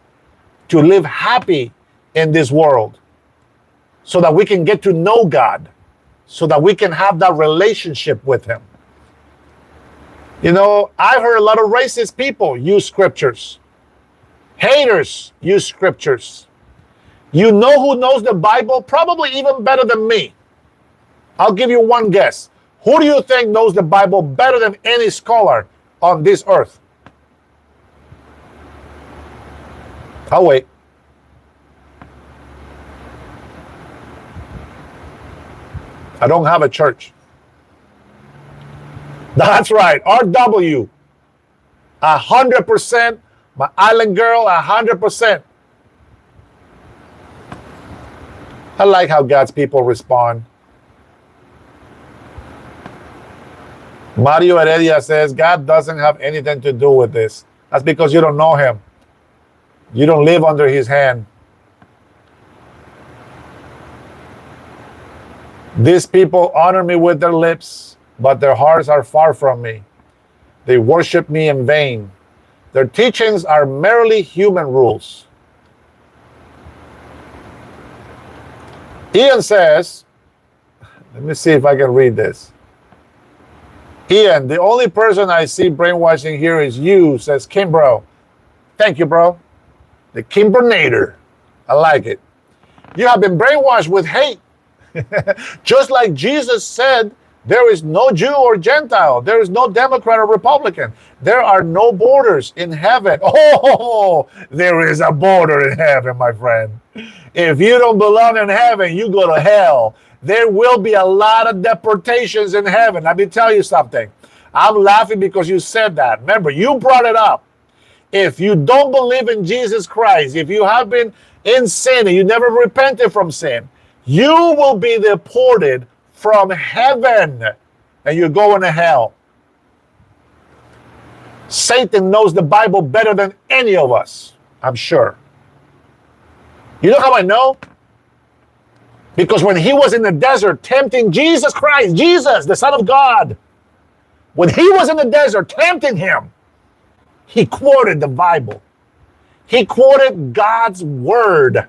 to live happy in this world, so that we can get to know God, so that we can have that relationship with Him. You know, I've heard a lot of racist people use scriptures. Haters use scriptures. You know who knows the Bible? Probably even better than me. I'll give you one guess. Who do you think knows the Bible better than any scholar on this earth? I'll wait. I don't have a church. That's right, RW. 100%. My island girl, 100%. I like how God's people respond. Mario Heredia says, God doesn't have anything to do with this. That's because you don't know him. You don't live under his hand. These people honor me with their lips, but their hearts are far from me. They worship me in vain. Their teachings are merely human rules. Ian says, let me see if I can read this. Ian, the only person I see brainwashing here is you, says Kimbro. Thank you, bro. The Kimbernator. I like it. You have been brainwashed with hate. Just like Jesus said, there is no Jew or Gentile. There is no Democrat or Republican. There are no borders in heaven. Oh, there is a border in heaven, my friend. If you don't belong in heaven, you go to hell. There will be a lot of deportations in heaven. Let me tell you something. I'm laughing because you said that. Remember, you brought it up. If you don't believe in Jesus Christ, if you have been in sin and you never repented from sin, you will be deported from heaven and you're going to hell. Satan knows the Bible better than any of us, I'm sure. You know how I know? Because when he was in the desert tempting Jesus Christ, Jesus, the Son of God, when he was in the desert tempting him, he quoted the Bible. He quoted God's word.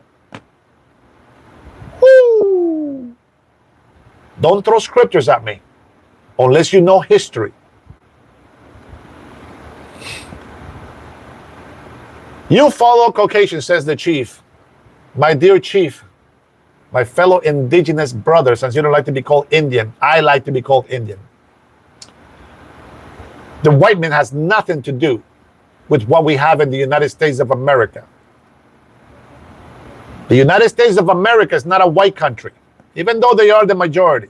Woo! Don't throw scriptures at me unless you know history. You follow Caucasian, says the chief. My dear chief, my fellow indigenous brother, since you don't like to be called Indian, I like to be called Indian. The white man has nothing to do with what we have in the United States of America. The United States of America is not a white country, even though they are the majority.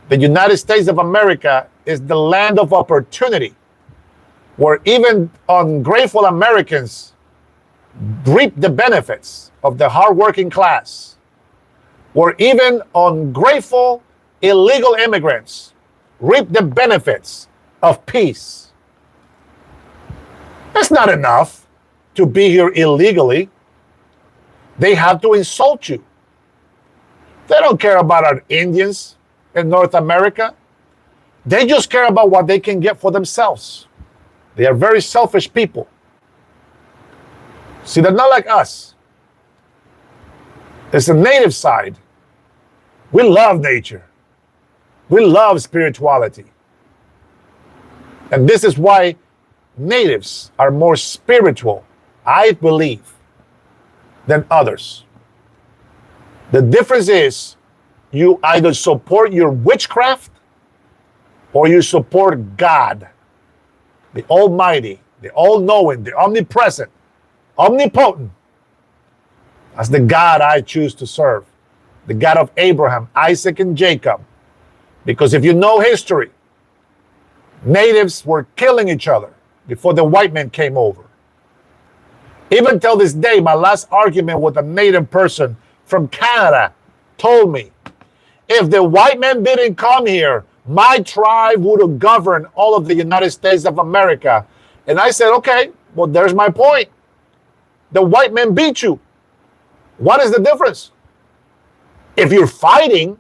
The United States of America is the land of opportunity, where even ungrateful Americans reap the benefits of the hardworking class, where even ungrateful illegal immigrants reap the benefits of peace. That's not enough to be here illegally. They have to insult you. They don't care about our Indians in North America. They just care about what they can get for themselves. They are very selfish people. See, they're not like us. It's the native side. We love nature. We love spirituality. And this is why natives are more spiritual, I believe, than others. The difference is you either support your witchcraft or you support God, the Almighty, the all-knowing, the omnipresent, omnipotent. That's the God I choose to serve, the God of Abraham, Isaac, and Jacob. Because if you know history, natives were killing each other before the white men came over. Even till this day, my last argument with a native person from Canada told me, if the white men didn't come here, my tribe would have governed all of the United States of America. And I said, okay, well, there's my point. The white men beat you. What is the difference? If you're fighting,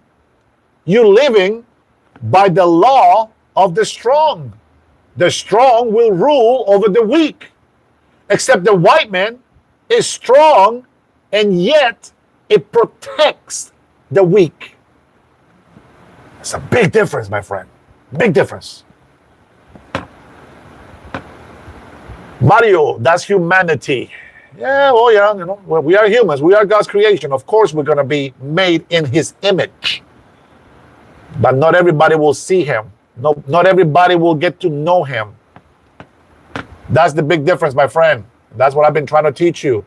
you're living by the law of the strong. The strong will rule over the weak. Except the white man is strong, and yet it protects the weak. It's a big difference, my friend. Big difference. Mario, that's humanity. Yeah, oh yeah, you know, well, we are humans. We are God's creation. Of course, we're going to be made in his image. But not everybody will see him. No, not everybody will get to know him. That's the big difference, my friend. That's what I've been trying to teach you.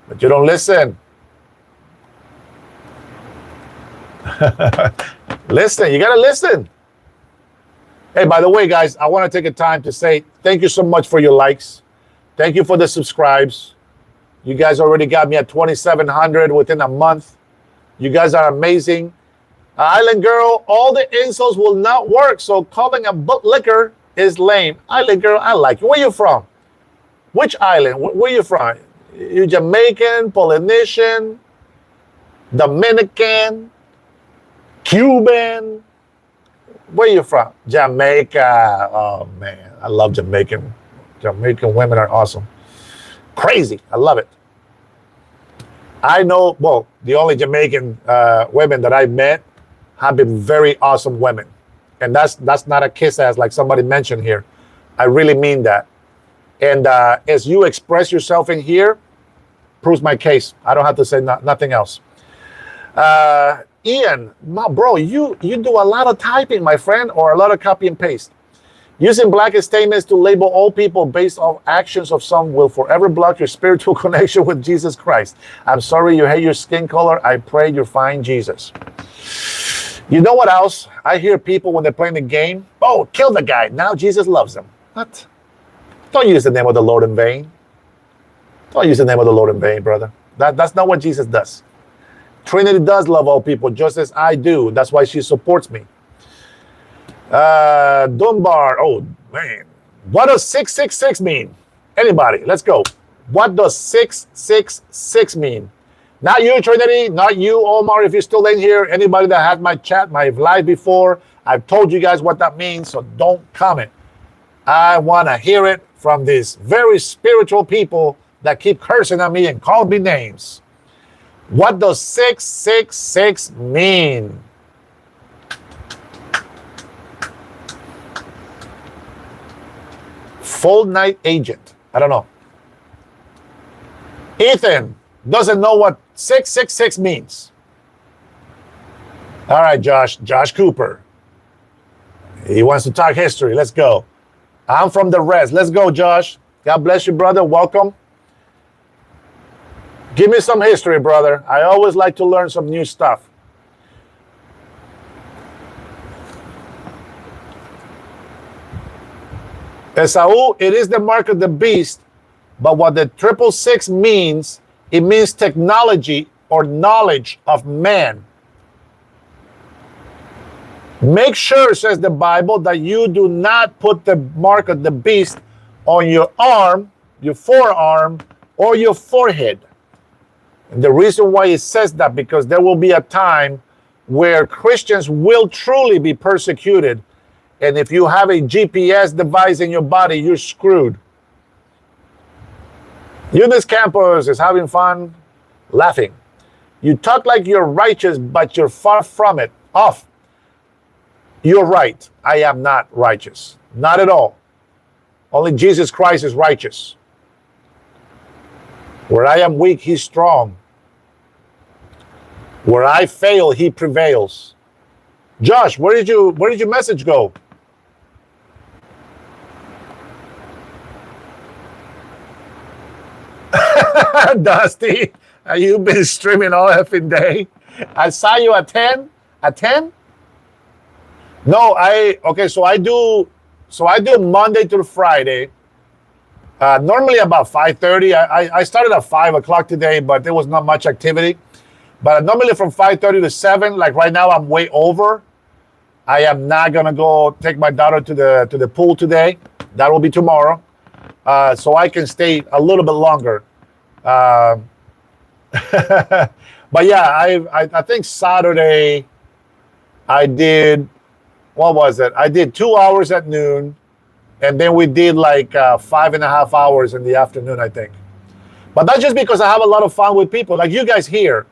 But you don't listen. Listen, you gotta listen. Hey, by the way, guys, I want to take a time to say thank you so much for your likes. Thank you for the subscribes. You guys already got me at 2,700 within a month. You guys are amazing. Island girl, all the insults will not work, so calling a bootlicker is lame. Island girl, I like you. Where you from? Which island? Where you from? You Jamaican, Polynesian, Dominican, Cuban? Where you from? Jamaica. Oh, man. I love Jamaican. Jamaican women are awesome. Crazy. I love it. I know, well, the only Jamaican women that I've met have been very awesome women. And that's not a kiss ass like somebody mentioned here. I really mean that. And as you express yourself in here, proves my case. I don't have to say nothing else. Ian, bro, you do a lot of typing, my friend, or a lot of copy and paste. Using blanket statements to label all people based on actions of some will forever block your spiritual connection with Jesus Christ. I'm sorry you hate your skin color. I pray you find Jesus. You know what else? I hear people when they're playing the game, oh, kill the guy. Now Jesus loves them. What? Don't use the name of the Lord in vain. Don't use the name of the Lord in vain, brother. That's not what Jesus does. Trinity does love all people, just as I do. That's why she supports me. Dunbar, oh, man. What does 666 mean? Anybody, let's go. What does 666 mean? Not you, Trinity. Not you, Omar, if you're still in here. Anybody that had my chat, my live before, I've told you guys what that means, so don't comment. I want to hear it from these very spiritual people that keep cursing at me and calling me names. What does 666 mean? Full night agent. I don't know. Ethan doesn't know what 666 means. All right, Josh Cooper. He wants to talk history. Let's go. I'm from the rest. Let's go, Josh. God bless you, brother. Welcome. Give me some history, brother. I always like to learn some new stuff. Esau, it is the mark of the beast, but what the 666 means, it means technology or knowledge of man. Make sure, says the Bible, that you do not put the mark of the beast on your arm, your forearm, or your forehead. And the reason why it says that, because there will be a time where Christians will truly be persecuted. And if you have a GPS device in your body, you're screwed. Eunice Campos is having fun laughing. You talk like you're righteous, but you're far from it. Off. You're right. I am not righteous. Not at all. Only Jesus Christ is righteous. Where I am weak, he's strong. Where I fail, he prevails. Josh, where did your message go? Dusty, you've been streaming all effing day. I saw you at 10. At 10? No, so I do Monday through Friday. Normally about 5:30. I started at 5 o'clock today, but there was not much activity. But normally from 5:30 to 7, like right now I'm way over. I am not gonna go take my daughter to the pool today. That will be tomorrow. So I can stay a little bit longer. But yeah, I think Saturday I did, what was it? I did 2 hours at noon, and then we did like 5.5 hours in the afternoon, I think. But that's just because I have a lot of fun with people like you guys here.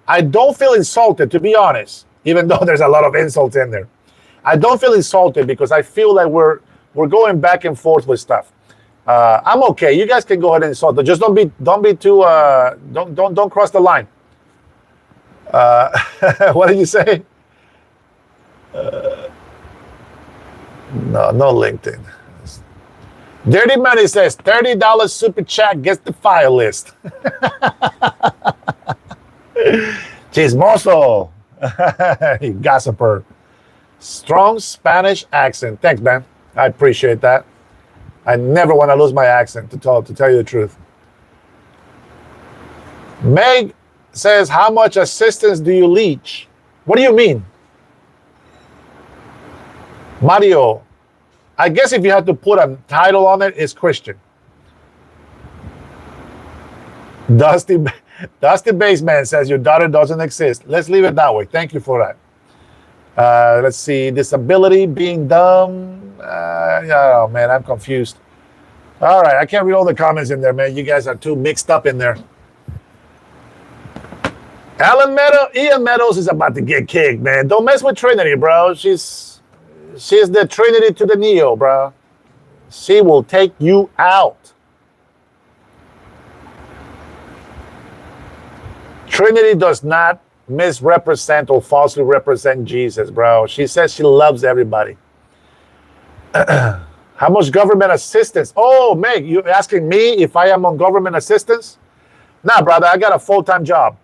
I don't feel insulted, to be honest, even though there's a lot of insults in there. I don't feel insulted because I feel like we're going back and forth with stuff. I'm okay. You guys can go ahead and insult, but just don't be too don't cross the line. What did you say? No LinkedIn. Dirty Money says $30 super chat gets the file list. Chismoso. You gossiper. Strong Spanish accent. Thanks, man. I appreciate that. I never want to lose my accent, to tell you the truth. Meg says, how much assistance do you leech? What do you mean? Mario, I guess if you had to put a title on it, it's Christian. Dusty Baseman says your daughter doesn't exist. Let's leave it that way. Thank you for that. Let's see. Disability, being dumb. Oh, man, I'm confused. All right, I can't read all the comments in there, man. You guys are too mixed up in there. Ian Meadows is about to get kicked, man. Don't mess with Trinity, bro. She's the Trinity to the Neo, bro. She will take you out. Trinity does not misrepresent or falsely represent Jesus, bro. She says she loves everybody. How much government assistance? Oh, Meg, you asking me if I am on government assistance? Nah, brother, I got a full-time job.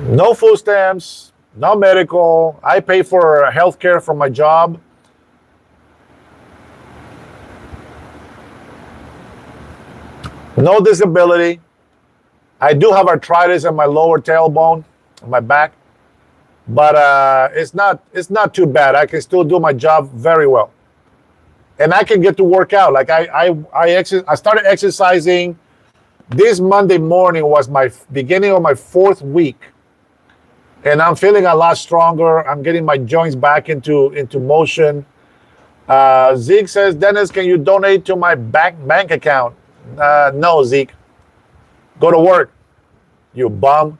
No food stamps, no medical. I pay for health care from my job. No disability. I do have arthritis in my lower tailbone, on my back, but it's not too bad. I can still do my job very well, and I can get to work out. Like I started exercising. This Monday morning was my beginning of my 4th week, and I'm feeling a lot stronger. I'm getting my joints back into motion. Zeke says, Dennis, can you donate to my bank account? No, Zeke. Go to work, you bum.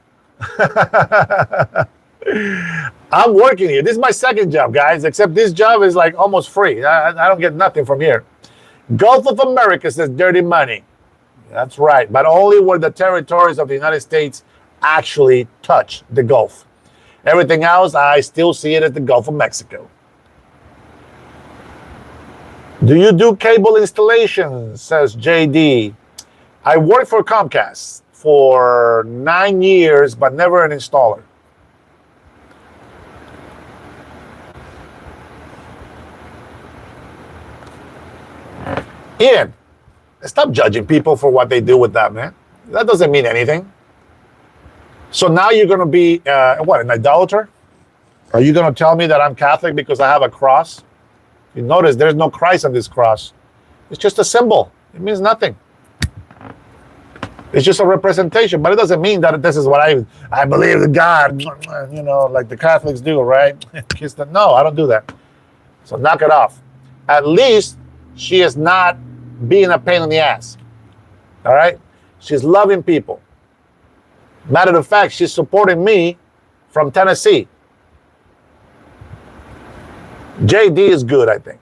I'm working here. This is my 2nd job, guys, except this job is like almost free. I don't get nothing from here. Gulf of America says dirty money. That's right, but only where the territories of the United States actually touch the Gulf. Everything else, I still see it as the Gulf of Mexico. Do you do cable installations, says JD. I worked for Comcast for 9 years, but never an installer. Ian, stop judging people for what they do with that, man. That doesn't mean anything. So now you're going to be, an idolater? Are you going to tell me that I'm Catholic because I have a cross? You notice there's no Christ on this cross. It's just a symbol. It means nothing. It's just a representation, but it doesn't mean that this is what I believe in God, like the Catholics do, right? No, I don't do that. So knock it off. At least she is not being a pain in the ass. All right? She's loving people. Matter of fact, she's supporting me from Tennessee. JD is good, I think.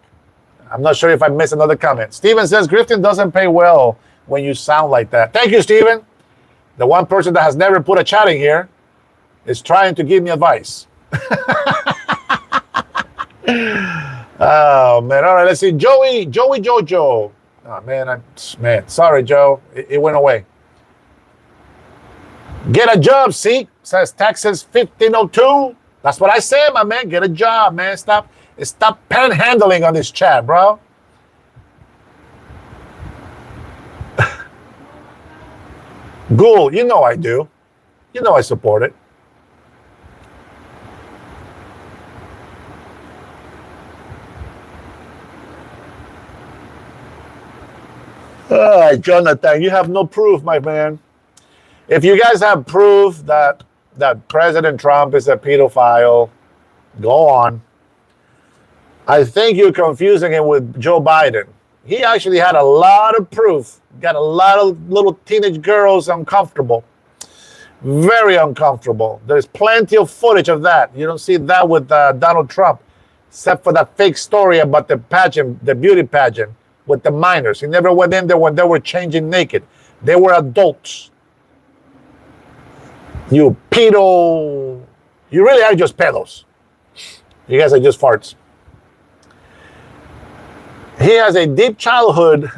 I'm not sure if I missed another comment. Steven says, grifting doesn't pay well when you sound like that. Thank you, Steven. The one person that has never put a chat in here is trying to give me advice. Oh, man. All right, let's see. Joey Jojo. Oh, man, sorry, Joe. It went away. Get a job, see? Says Texas 1502. That's what I said, my man. Get a job, man. Stop panhandling on this chat, bro. Ghoul, you know I do. You know I support it. Jonathan, you have no proof, my man. If you guys have proof that President Trump is a pedophile, go on. I think you're confusing him with Joe Biden. He actually had a lot of proof. Got a lot of little teenage girls uncomfortable. Very uncomfortable. There's plenty of footage of that. You don't see that with Donald Trump, except for that fake story about the pageant, the beauty pageant with the minors. He never went in there when they were changing naked. They were adults. You pedo. You really are just pedos. You guys are just farts. He has a deep childhood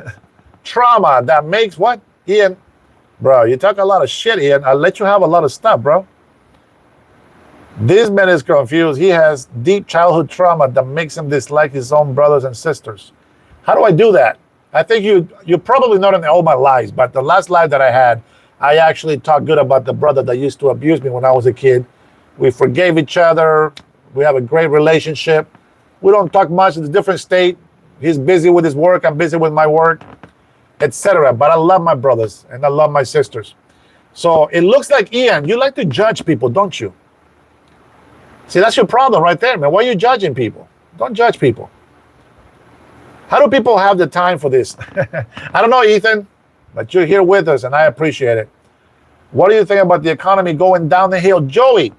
trauma that makes what? Ian, bro, you talk a lot of shit, Ian. I'll let you have a lot of stuff, bro. This man is confused. He has deep childhood trauma that makes him dislike his own brothers and sisters. How do I do that? I think you probably not in all my lives, but the last live that I had, I actually talked good about the brother that used to abuse me when I was a kid. We forgave each other. We have a great relationship. We don't talk much. It's a different state. He's busy with his work. I'm busy with my work, etc. But I love my brothers and I love my sisters. So it looks like, Ian, you like to judge people, don't you? See, that's your problem right there, man. Why are you judging people? Don't judge people. How do people have the time for this? I don't know, Ethan, but you're here with us and I appreciate it. What do you think about the economy going down the hill? Joey,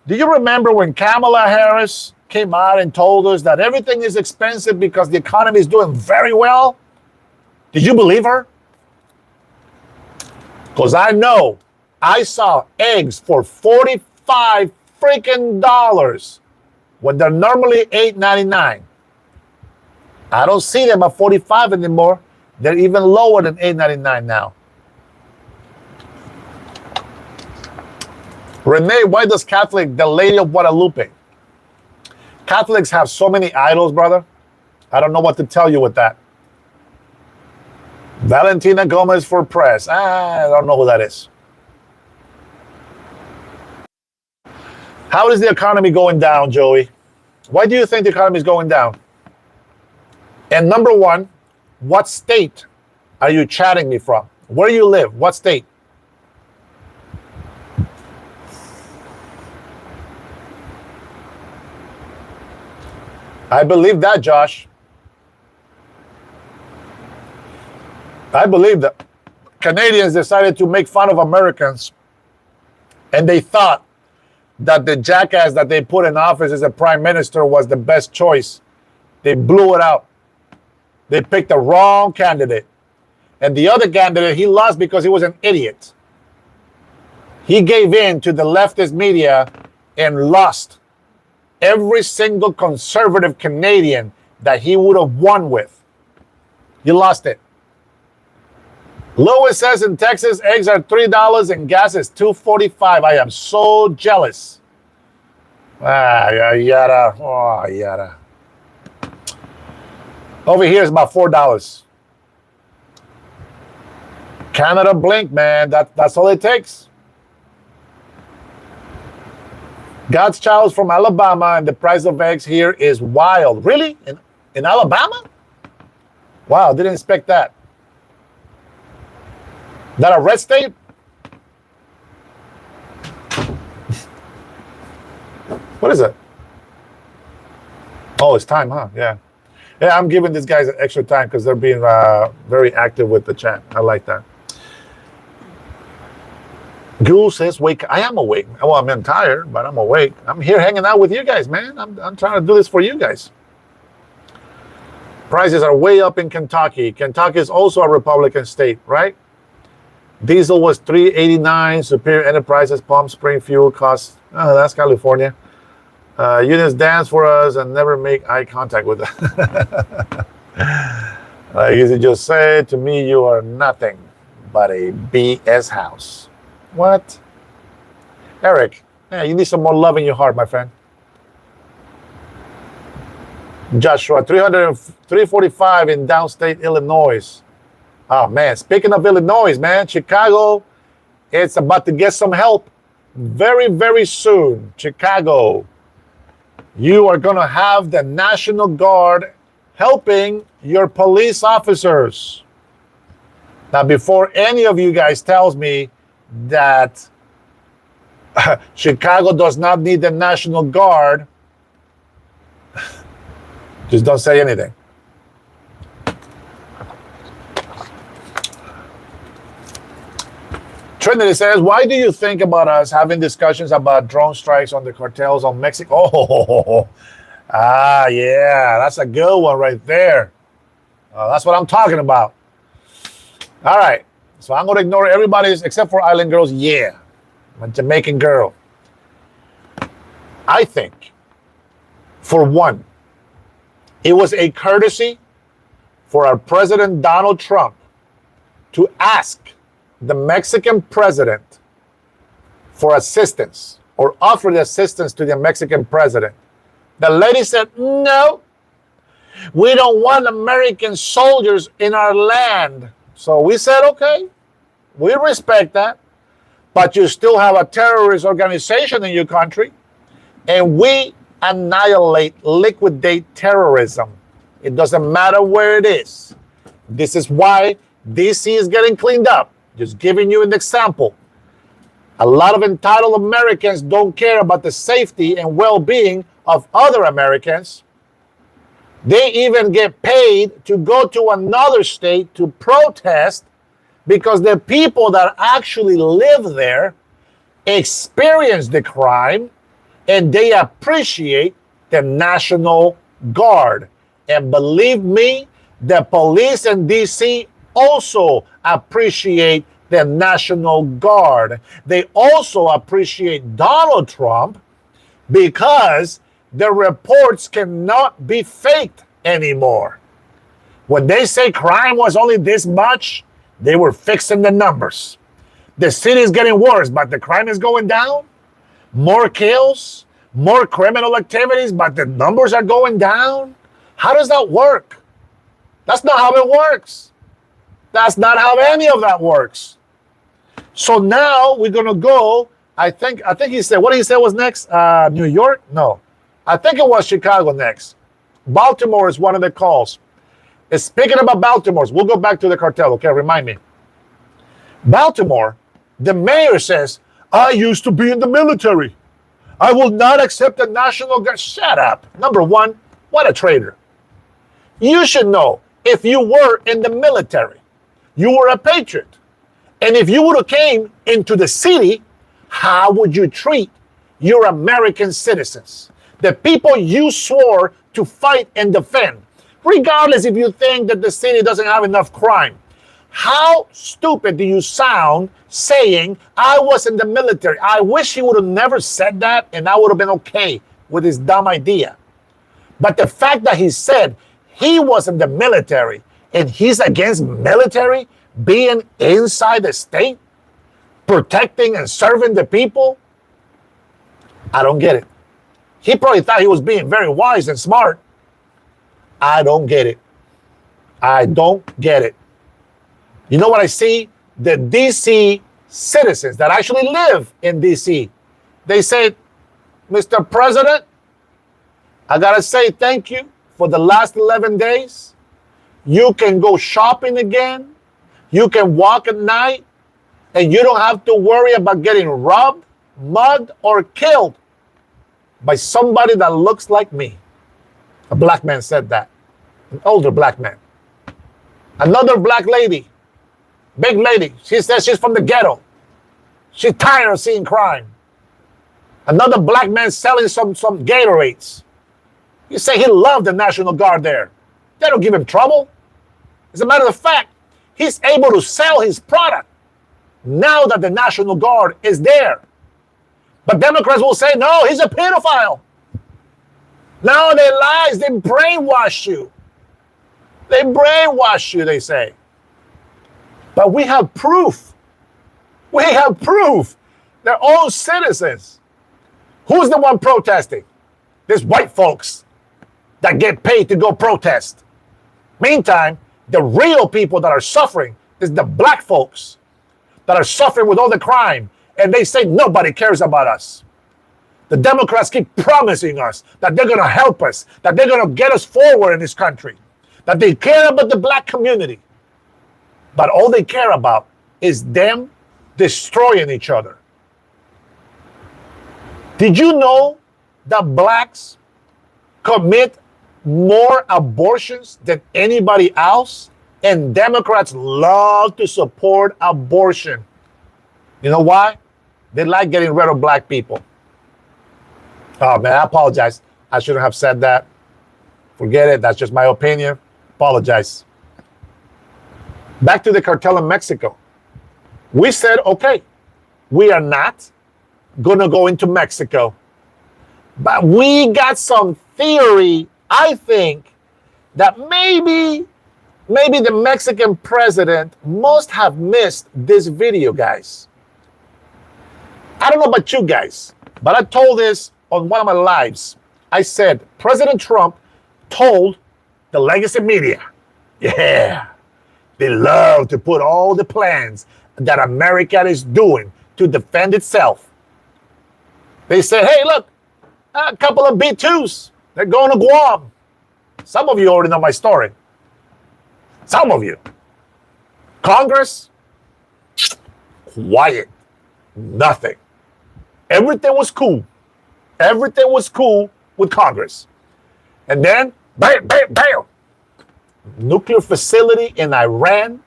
do you remember when Kamala Harris came out and told us that everything is expensive because the economy is doing very well? Did you believe her? Because I know I saw eggs for $45 freaking dollars when they're normally $8.99. I don't see them at 45 anymore. They're even lower than $8.99 now. Renee, why does Catholic, the Lady of Guadalupe? Catholics have so many idols, brother. I don't know what to tell you with that. Valentina Gomez for press. I don't know who that is. How is the economy going down, Joey? Why do you think the economy is going down? And number one, what state are you chatting me from? Where do you live? What state? I believe that, Josh. I believe that Canadians decided to make fun of Americans, and they thought that the jackass that they put in office as a prime minister was the best choice. They blew it out. They picked the wrong candidate. And the other candidate, he lost because he was an idiot. He gave in to the leftist media and lost every single conservative Canadian that he would have won with. You lost it. Lewis says in Texas, eggs are $3 and gas is $2.45. I am so jealous. Yada. Oh, yada. Over here is about $4. Canada blink, man. That's all it takes. God's child is from Alabama, and the price of eggs here is wild. Really? In Alabama? Wow, didn't expect that. That a red state? What is it? Oh, it's time, huh? Yeah. Yeah, I'm giving these guys extra time because they're being very active with the chat. I like that. Ghoul says, wake. I am awake. Well, I'm tired, but I'm awake. I'm here hanging out with you guys, man. I'm trying to do this for you guys. Prices are way up in Kentucky. Kentucky is also a Republican state, right? Diesel was $3.89. Superior Enterprises Palm Spring fuel costs. Oh, that's California. Units dance for us and never make eye contact with us. Like easy just say to me, you are nothing but a BS house. What? Eric, yeah, you need some more love in your heart, my friend. Joshua, 345 in downstate Illinois. Oh, man, speaking of Illinois, man, Chicago, it's about to get some help very, very soon. Chicago, you are going to have the National Guard helping your police officers. Now, before any of you guys tells me that Chicago does not need the National Guard, just don't say anything. Trinity says, why do you think about us having discussions about drone strikes on the cartels on Mexico? Oh, yeah, that's a good one right there. That's what I'm talking about. All right, so I'm going to ignore everybody's, except for Island Girls. Yeah, a Jamaican girl. I think, for one, it was a courtesy for our President Donald Trump to ask the Mexican president for assistance or offer the assistance to the Mexican president. The lady said, no, we don't want American soldiers in our land. So we said, okay, we respect that, but you still have a terrorist organization in your country, and we annihilate, liquidate terrorism. It doesn't matter where it is. This is why DC is getting cleaned up. Just giving you an example. A lot of entitled Americans don't care about the safety and well-being of other Americans. They even get paid to go to another state to protest because the people that actually live there experience the crime and they appreciate the National Guard. And believe me, the police in DC also appreciate the National Guard. They also appreciate Donald Trump because the reports cannot be faked anymore. When they say crime was only this much, they were fixing the numbers. The city is getting worse, but the crime is going down. More kills, more criminal activities, but the numbers are going down. How does that work? That's not how it works. That's not how any of that works. So now we're going to go, I think he said, what did he say was next? New York? No. I think it was Chicago next. Baltimore is one of the calls. Speaking about Baltimore, we'll go back to the cartel, okay? Remind me. Baltimore, the mayor says, I used to be in the military. I will not accept the National Guard. Shut up. Number one, what a traitor. You should know, if you were in the military, you were a patriot. And if you would have came into the city, how would you treat your American citizens? The people you swore to fight and defend, regardless if you think that the city doesn't have enough crime. How stupid do you sound saying, I was in the military? I wish he would have never said that and I would have been okay with his dumb idea. But the fact that he said he was in the military and he's against military being inside the state, protecting and serving the people, I don't get it. He probably thought he was being very wise and smart. I don't get it. I don't get it. You know what I see? The DC citizens that actually live in DC, they say, Mr. President, I gotta say thank you for the last 11 days. You can go shopping again. You can walk at night and you don't have to worry about getting robbed, mugged, or killed by somebody that looks like me. A black man said that, an older black man. Another black lady, big lady, she says she's from the ghetto. She's tired of seeing crime. Another black man selling some Gatorades. You say he loved the National Guard there. They don't give him trouble. As a matter of fact, he's able to sell his product now that the National Guard is there. But Democrats will say, no, he's a pedophile. No, they lies. They brainwash you. They brainwash you, they say. But we have proof. We have proof. Their own citizens. Who's the one protesting? There's white folks that get paid to go protest. Meantime, the real people that are suffering is the black folks that are suffering with all the crime. And they say nobody cares about us. The Democrats keep promising us that they're going to help us, that they're going to get us forward in this country, that they care about the black community. But all they care about is them destroying each other. Did you know that blacks commit more abortions than anybody else? And Democrats love to support abortion. You know why? They like getting rid of black people. Oh, man, I apologize. I shouldn't have said that. Forget it. That's just my opinion. Apologize. Back to the cartel in Mexico. We said, okay, we are not going to go into Mexico. But we got some theory, I think, that maybe the Mexican president must have missed this video, guys. I don't know about you guys, but I told this on one of my lives. I said, President Trump told the legacy media, yeah, they love to put all the plans that America is doing to defend itself. They said, hey, look, a couple of B-2s, they're going to Guam. Some of you already know my story. Some of you. Congress, quiet, nothing. Everything was cool. Everything was cool with Congress. And then, bam, bam, bam. Nuclear facility in Iran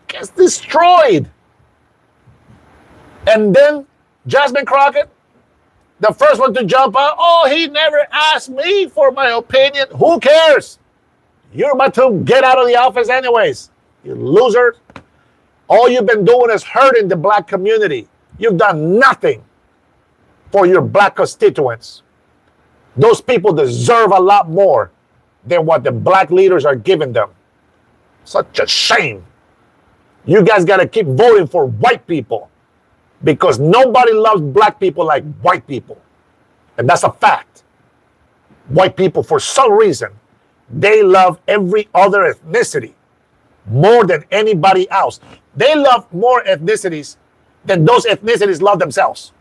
gets destroyed. And then Jasmine Crockett, the first one to jump out, oh, he never asked me for my opinion. Who cares? You're about to get out of the office anyways, you loser. All you've been doing is hurting the black community. You've done nothing for your black constituents. Those people deserve a lot more than what the black leaders are giving them. Such a shame. You guys got to keep voting for white people because nobody loves black people like white people. And that's a fact. White people, for some reason, they love every other ethnicity more than anybody else. They love more ethnicities than those ethnicities love themselves.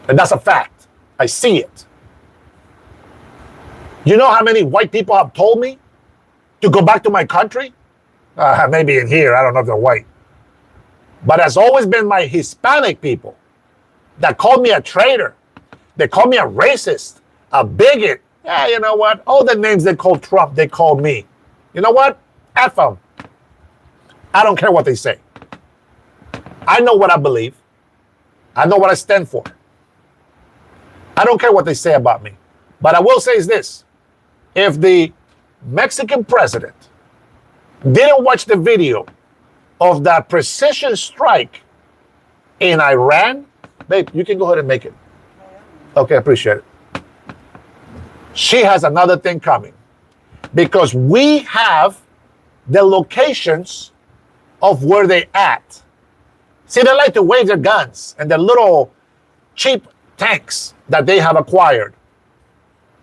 And that's a fact. I see it. You know how many white people have told me to go back to my country? Maybe in here, I don't know if they're white. But it's always been my Hispanic people that called me a traitor. They called me a racist, a bigot. Yeah, you know what? All the names they call Trump, they call me. You know what? F them. I don't care what they say. I know what I believe. I know what I stand for. I don't care what they say about me. But I will say is this. If the Mexican president didn't watch the video of that precision strike in Iran, babe, you can go ahead and make it. Okay, I appreciate it. She has another thing coming because we have the locations of where they at. See, they like to wave their guns and their little cheap tanks that they have acquired.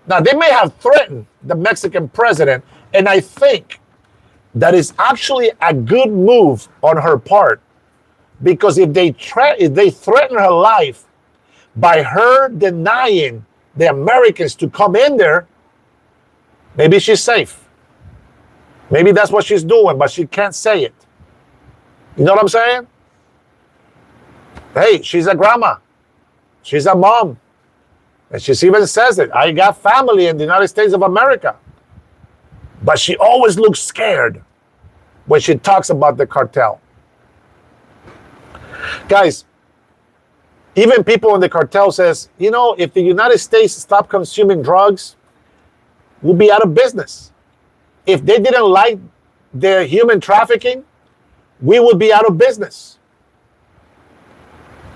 Now, they may have threatened the Mexican president, and I think that is actually a good move on her part, because if they threaten her life by her denying the Americans to come in there, maybe she's safe. Maybe that's what she's doing, but she can't say it. You know what I'm saying? Hey, she's a grandma. She's a mom. And she even says it. I got family in the United States of America. But she always looks scared when she talks about the cartel. Guys, even people in the cartel says, you know, if the United States stopped consuming drugs, we'll be out of business. If they didn't like the human trafficking, we would be out of business.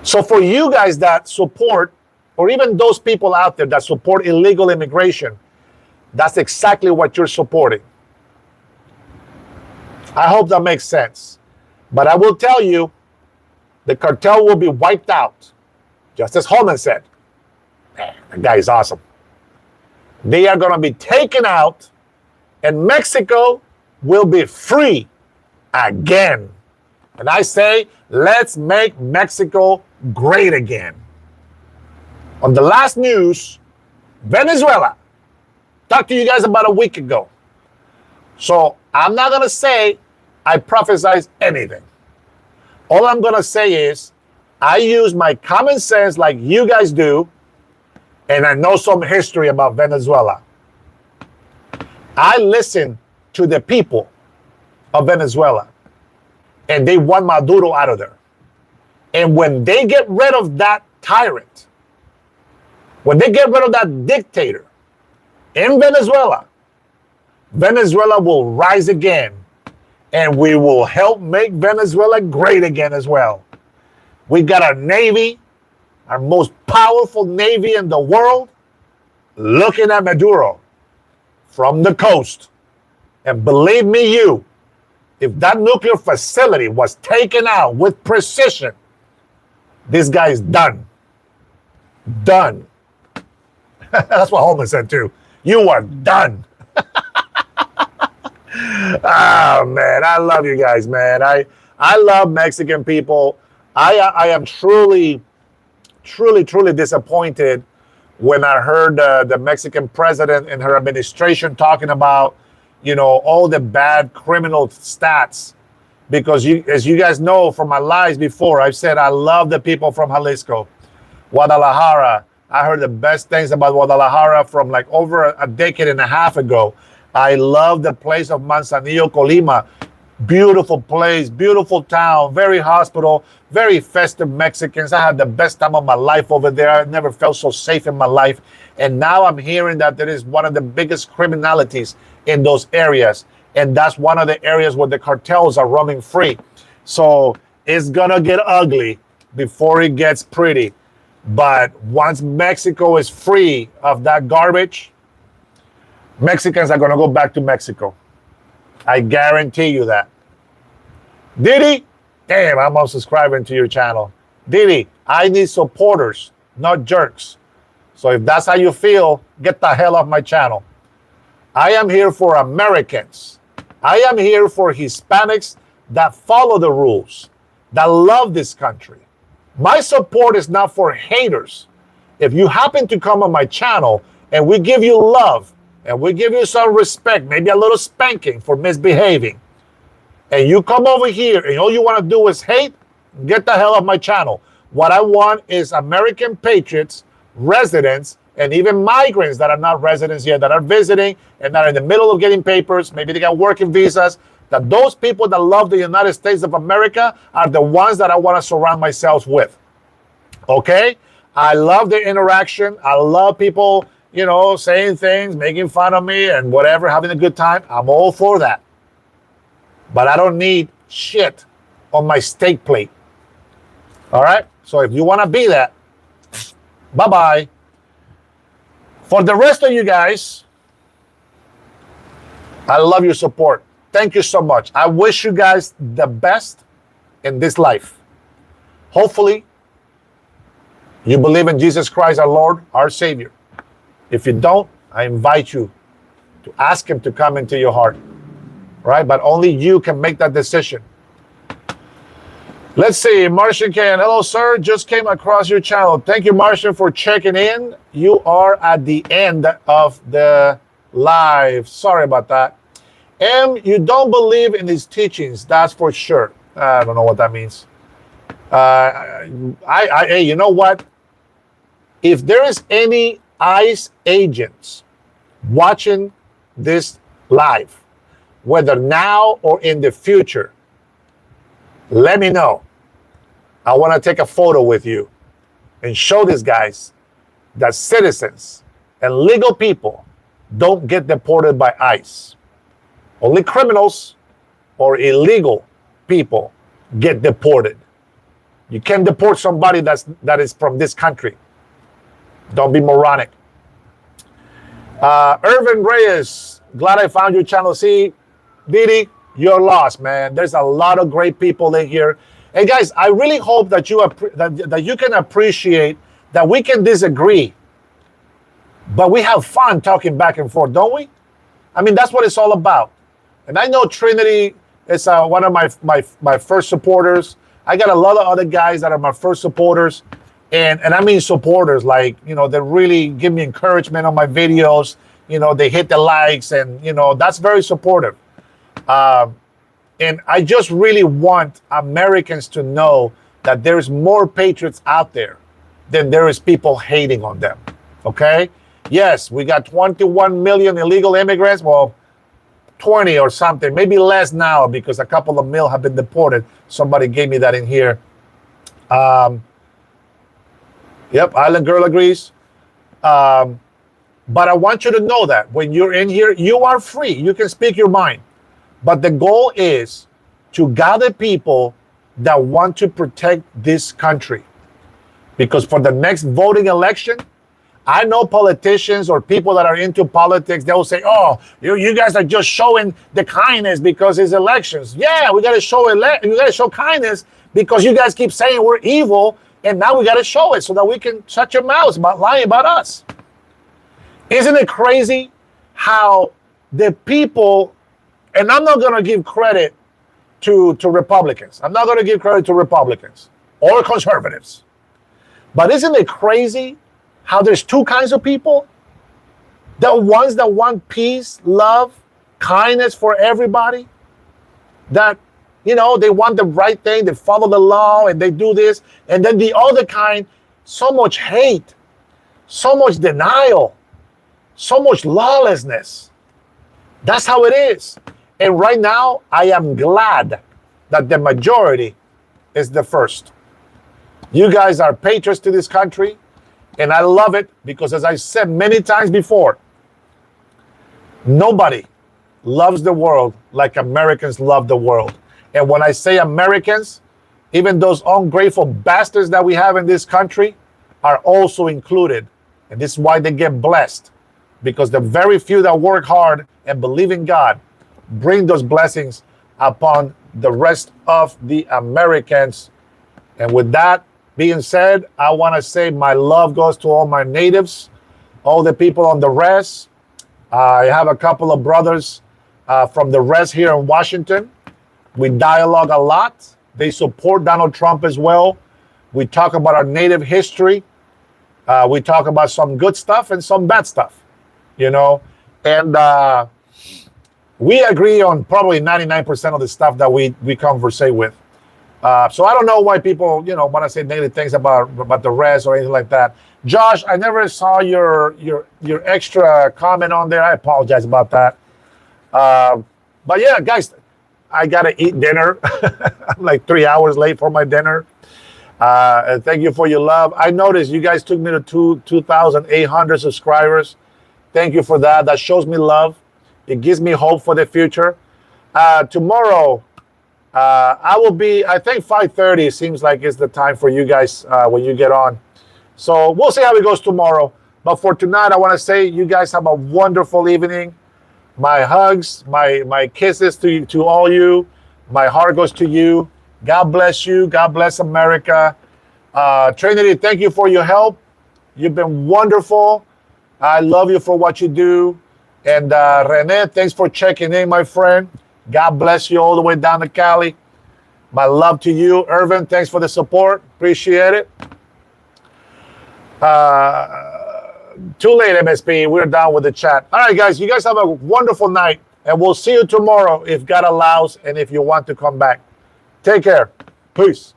So for you guys that support, or even those people out there that support illegal immigration, that's exactly what you're supporting. I hope that makes sense. But I will tell you, the cartel will be wiped out. Just as Holman said. Man, that guy is awesome. They are going to be taken out, and Mexico will be free again. And I say, let's make Mexico great again. On the last news, Venezuela. Talked to you guys about a week ago. So I'm not going to say I prophesied anything. All I'm going to say is I use my common sense like you guys do, and I know some history about Venezuela. I listen to the people of Venezuela, and they want Maduro out of there. And when they get rid of that tyrant, when they get rid of that dictator in Venezuela, Venezuela will rise again, and we will help make Venezuela great again as well. We got a navy, our most powerful navy in the world, looking at Maduro from the coast. And believe me, if that nuclear facility was taken out with precision, this guy is done. Done. That's what Holman said too. You are done. Oh man, I love you guys, man. I love Mexican people. I am truly disappointed when I heard the Mexican president and her administration talking about, all the bad criminal stats. Because as you guys know from my lives before, I've said I love the people from Jalisco, Guadalajara. I heard the best things about Guadalajara from like over a decade and a half ago. I love the place of Manzanillo, Colima. Beautiful place, beautiful town, very hospitable, very festive Mexicans. I had the best time of my life over there. I never felt so safe in my life. And now I'm hearing that there is one of the biggest criminalities in those areas. And that's one of the areas where the cartels are roaming free. So it's going to get ugly before it gets pretty. But once Mexico is free of that garbage, Mexicans are going to go back to Mexico. I guarantee you that. Didi, damn, I'm unsubscribing to your channel. Didi, I need supporters, not jerks. So if that's how you feel, get the hell off my channel. I am here for Americans. I am here for Hispanics that follow the rules, that love this country. My support is not for haters. If you happen to come on my channel and we give you love, and we give you some respect, maybe a little spanking for misbehaving, and you come over here and all you want to do is hate, get the hell off my channel. What I want is American patriots, residents, and even migrants that are not residents yet, that are visiting and that are in the middle of getting papers, maybe they got working visas, that those people that love the United States of America are the ones that I want to surround myself with. Okay? I love the interaction. I love people, saying things, making fun of me and whatever, having a good time. I'm all for that. But I don't need shit on my steak plate. All right? So if you want to be that, bye-bye. For the rest of you guys, I love your support. Thank you so much. I wish you guys the best in this life. Hopefully, you believe in Jesus Christ, our Lord, our Savior. If you don't, I invite you to ask him to come into your heart, right? But only you can make that decision. Let's see, Martian Can. Hello, sir. Just came across your channel. Thank you, Martian, for checking in. You are at the end of the live. Sorry about that. You don't believe in his teachings, that's for sure. I don't know what that means. Hey, you know what? If there is any ICE agents watching this live, whether now or in the future, let me know. I want to take a photo with you and show these guys that citizens and legal people don't get deported by ICE. Only criminals or illegal people get deported. You can't deport somebody that is from this country. Don't be moronic. Irvin Reyes, glad I found your channel. See, Didi, you're lost, man. There's a lot of great people in here. Hey, guys, I really hope that you can appreciate that we can disagree, but we have fun talking back and forth, don't we? I mean, that's what it's all about. And I know Trinity is one of my first supporters. I got a lot of other guys that are my first supporters. And I mean supporters, like, they really give me encouragement on my videos. They hit the likes and, that's very supportive. And I just really want Americans to know that there's more patriots out there than there is people hating on them, okay? Yes, we got 21 million illegal immigrants. Well, 20 or something, maybe less now because a couple of mil have been deported. Somebody gave me that in here. Yep, Island Girl agrees. But I want you to know that when you're in here, you are free. You can speak your mind. But the goal is to gather people that want to protect this country. Because for the next voting election, I know politicians or people that are into politics, they'll say, oh, you guys are just showing the kindness because it's elections. Yeah, we got to show kindness because you guys keep saying we're evil, and now we got to show it so that we can shut your mouths about lying about us. Isn't it crazy how the people, and I'm not going to give credit to Republicans. I'm not going to give credit to Republicans or conservatives. But isn't it crazy how there's two kinds of people? The ones that want peace, love, kindness for everybody. That, they want the right thing, they follow the law, and they do this. And then the other kind, so much hate, so much denial, so much lawlessness. That's how it is. And right now, I am glad that the majority is the first. You guys are patriots to this country. And I love it because, as I said many times before, nobody loves the world like Americans love the world. And when I say Americans, even those ungrateful bastards that we have in this country are also included. And this is why they get blessed. Because the very few that work hard and believe in God bring those blessings upon the rest of the Americans. And with that being said, I want to say my love goes to all my natives, all the people on the res. I have a couple of brothers from the res here in Washington. We dialogue a lot. They support Donald Trump as well. We talk about our native history. We talk about some good stuff and some bad stuff, And we agree on probably 99% of the stuff that we conversate with. So I don't know why people, want to say negative things about the res or anything like that. Josh, I never saw your extra comment on there. I apologize about that. But yeah, guys, I got to eat dinner. I'm like 3 hours late for my dinner. And thank you for your love. I noticed you guys took me to 2,800 subscribers. Thank you for that. That shows me love. It gives me hope for the future. Tomorrow, I will be, I think 5:30 seems like it's the time for you guys when you get on. So we'll see how it goes tomorrow. But for tonight, I want to say you guys have a wonderful evening. My hugs, my kisses to all you. My heart goes to you. God bless you. God bless America. Trinity, thank you for your help. You've been wonderful. I love you for what you do. And Rene, thanks for checking in, my friend. God bless you all the way down to Cali. My love to you. Irvin, thanks for the support. Appreciate it. Too late, MSP. We're done with the chat. All right, guys. You guys have a wonderful night. And we'll see you tomorrow if God allows and if you want to come back. Take care. Peace.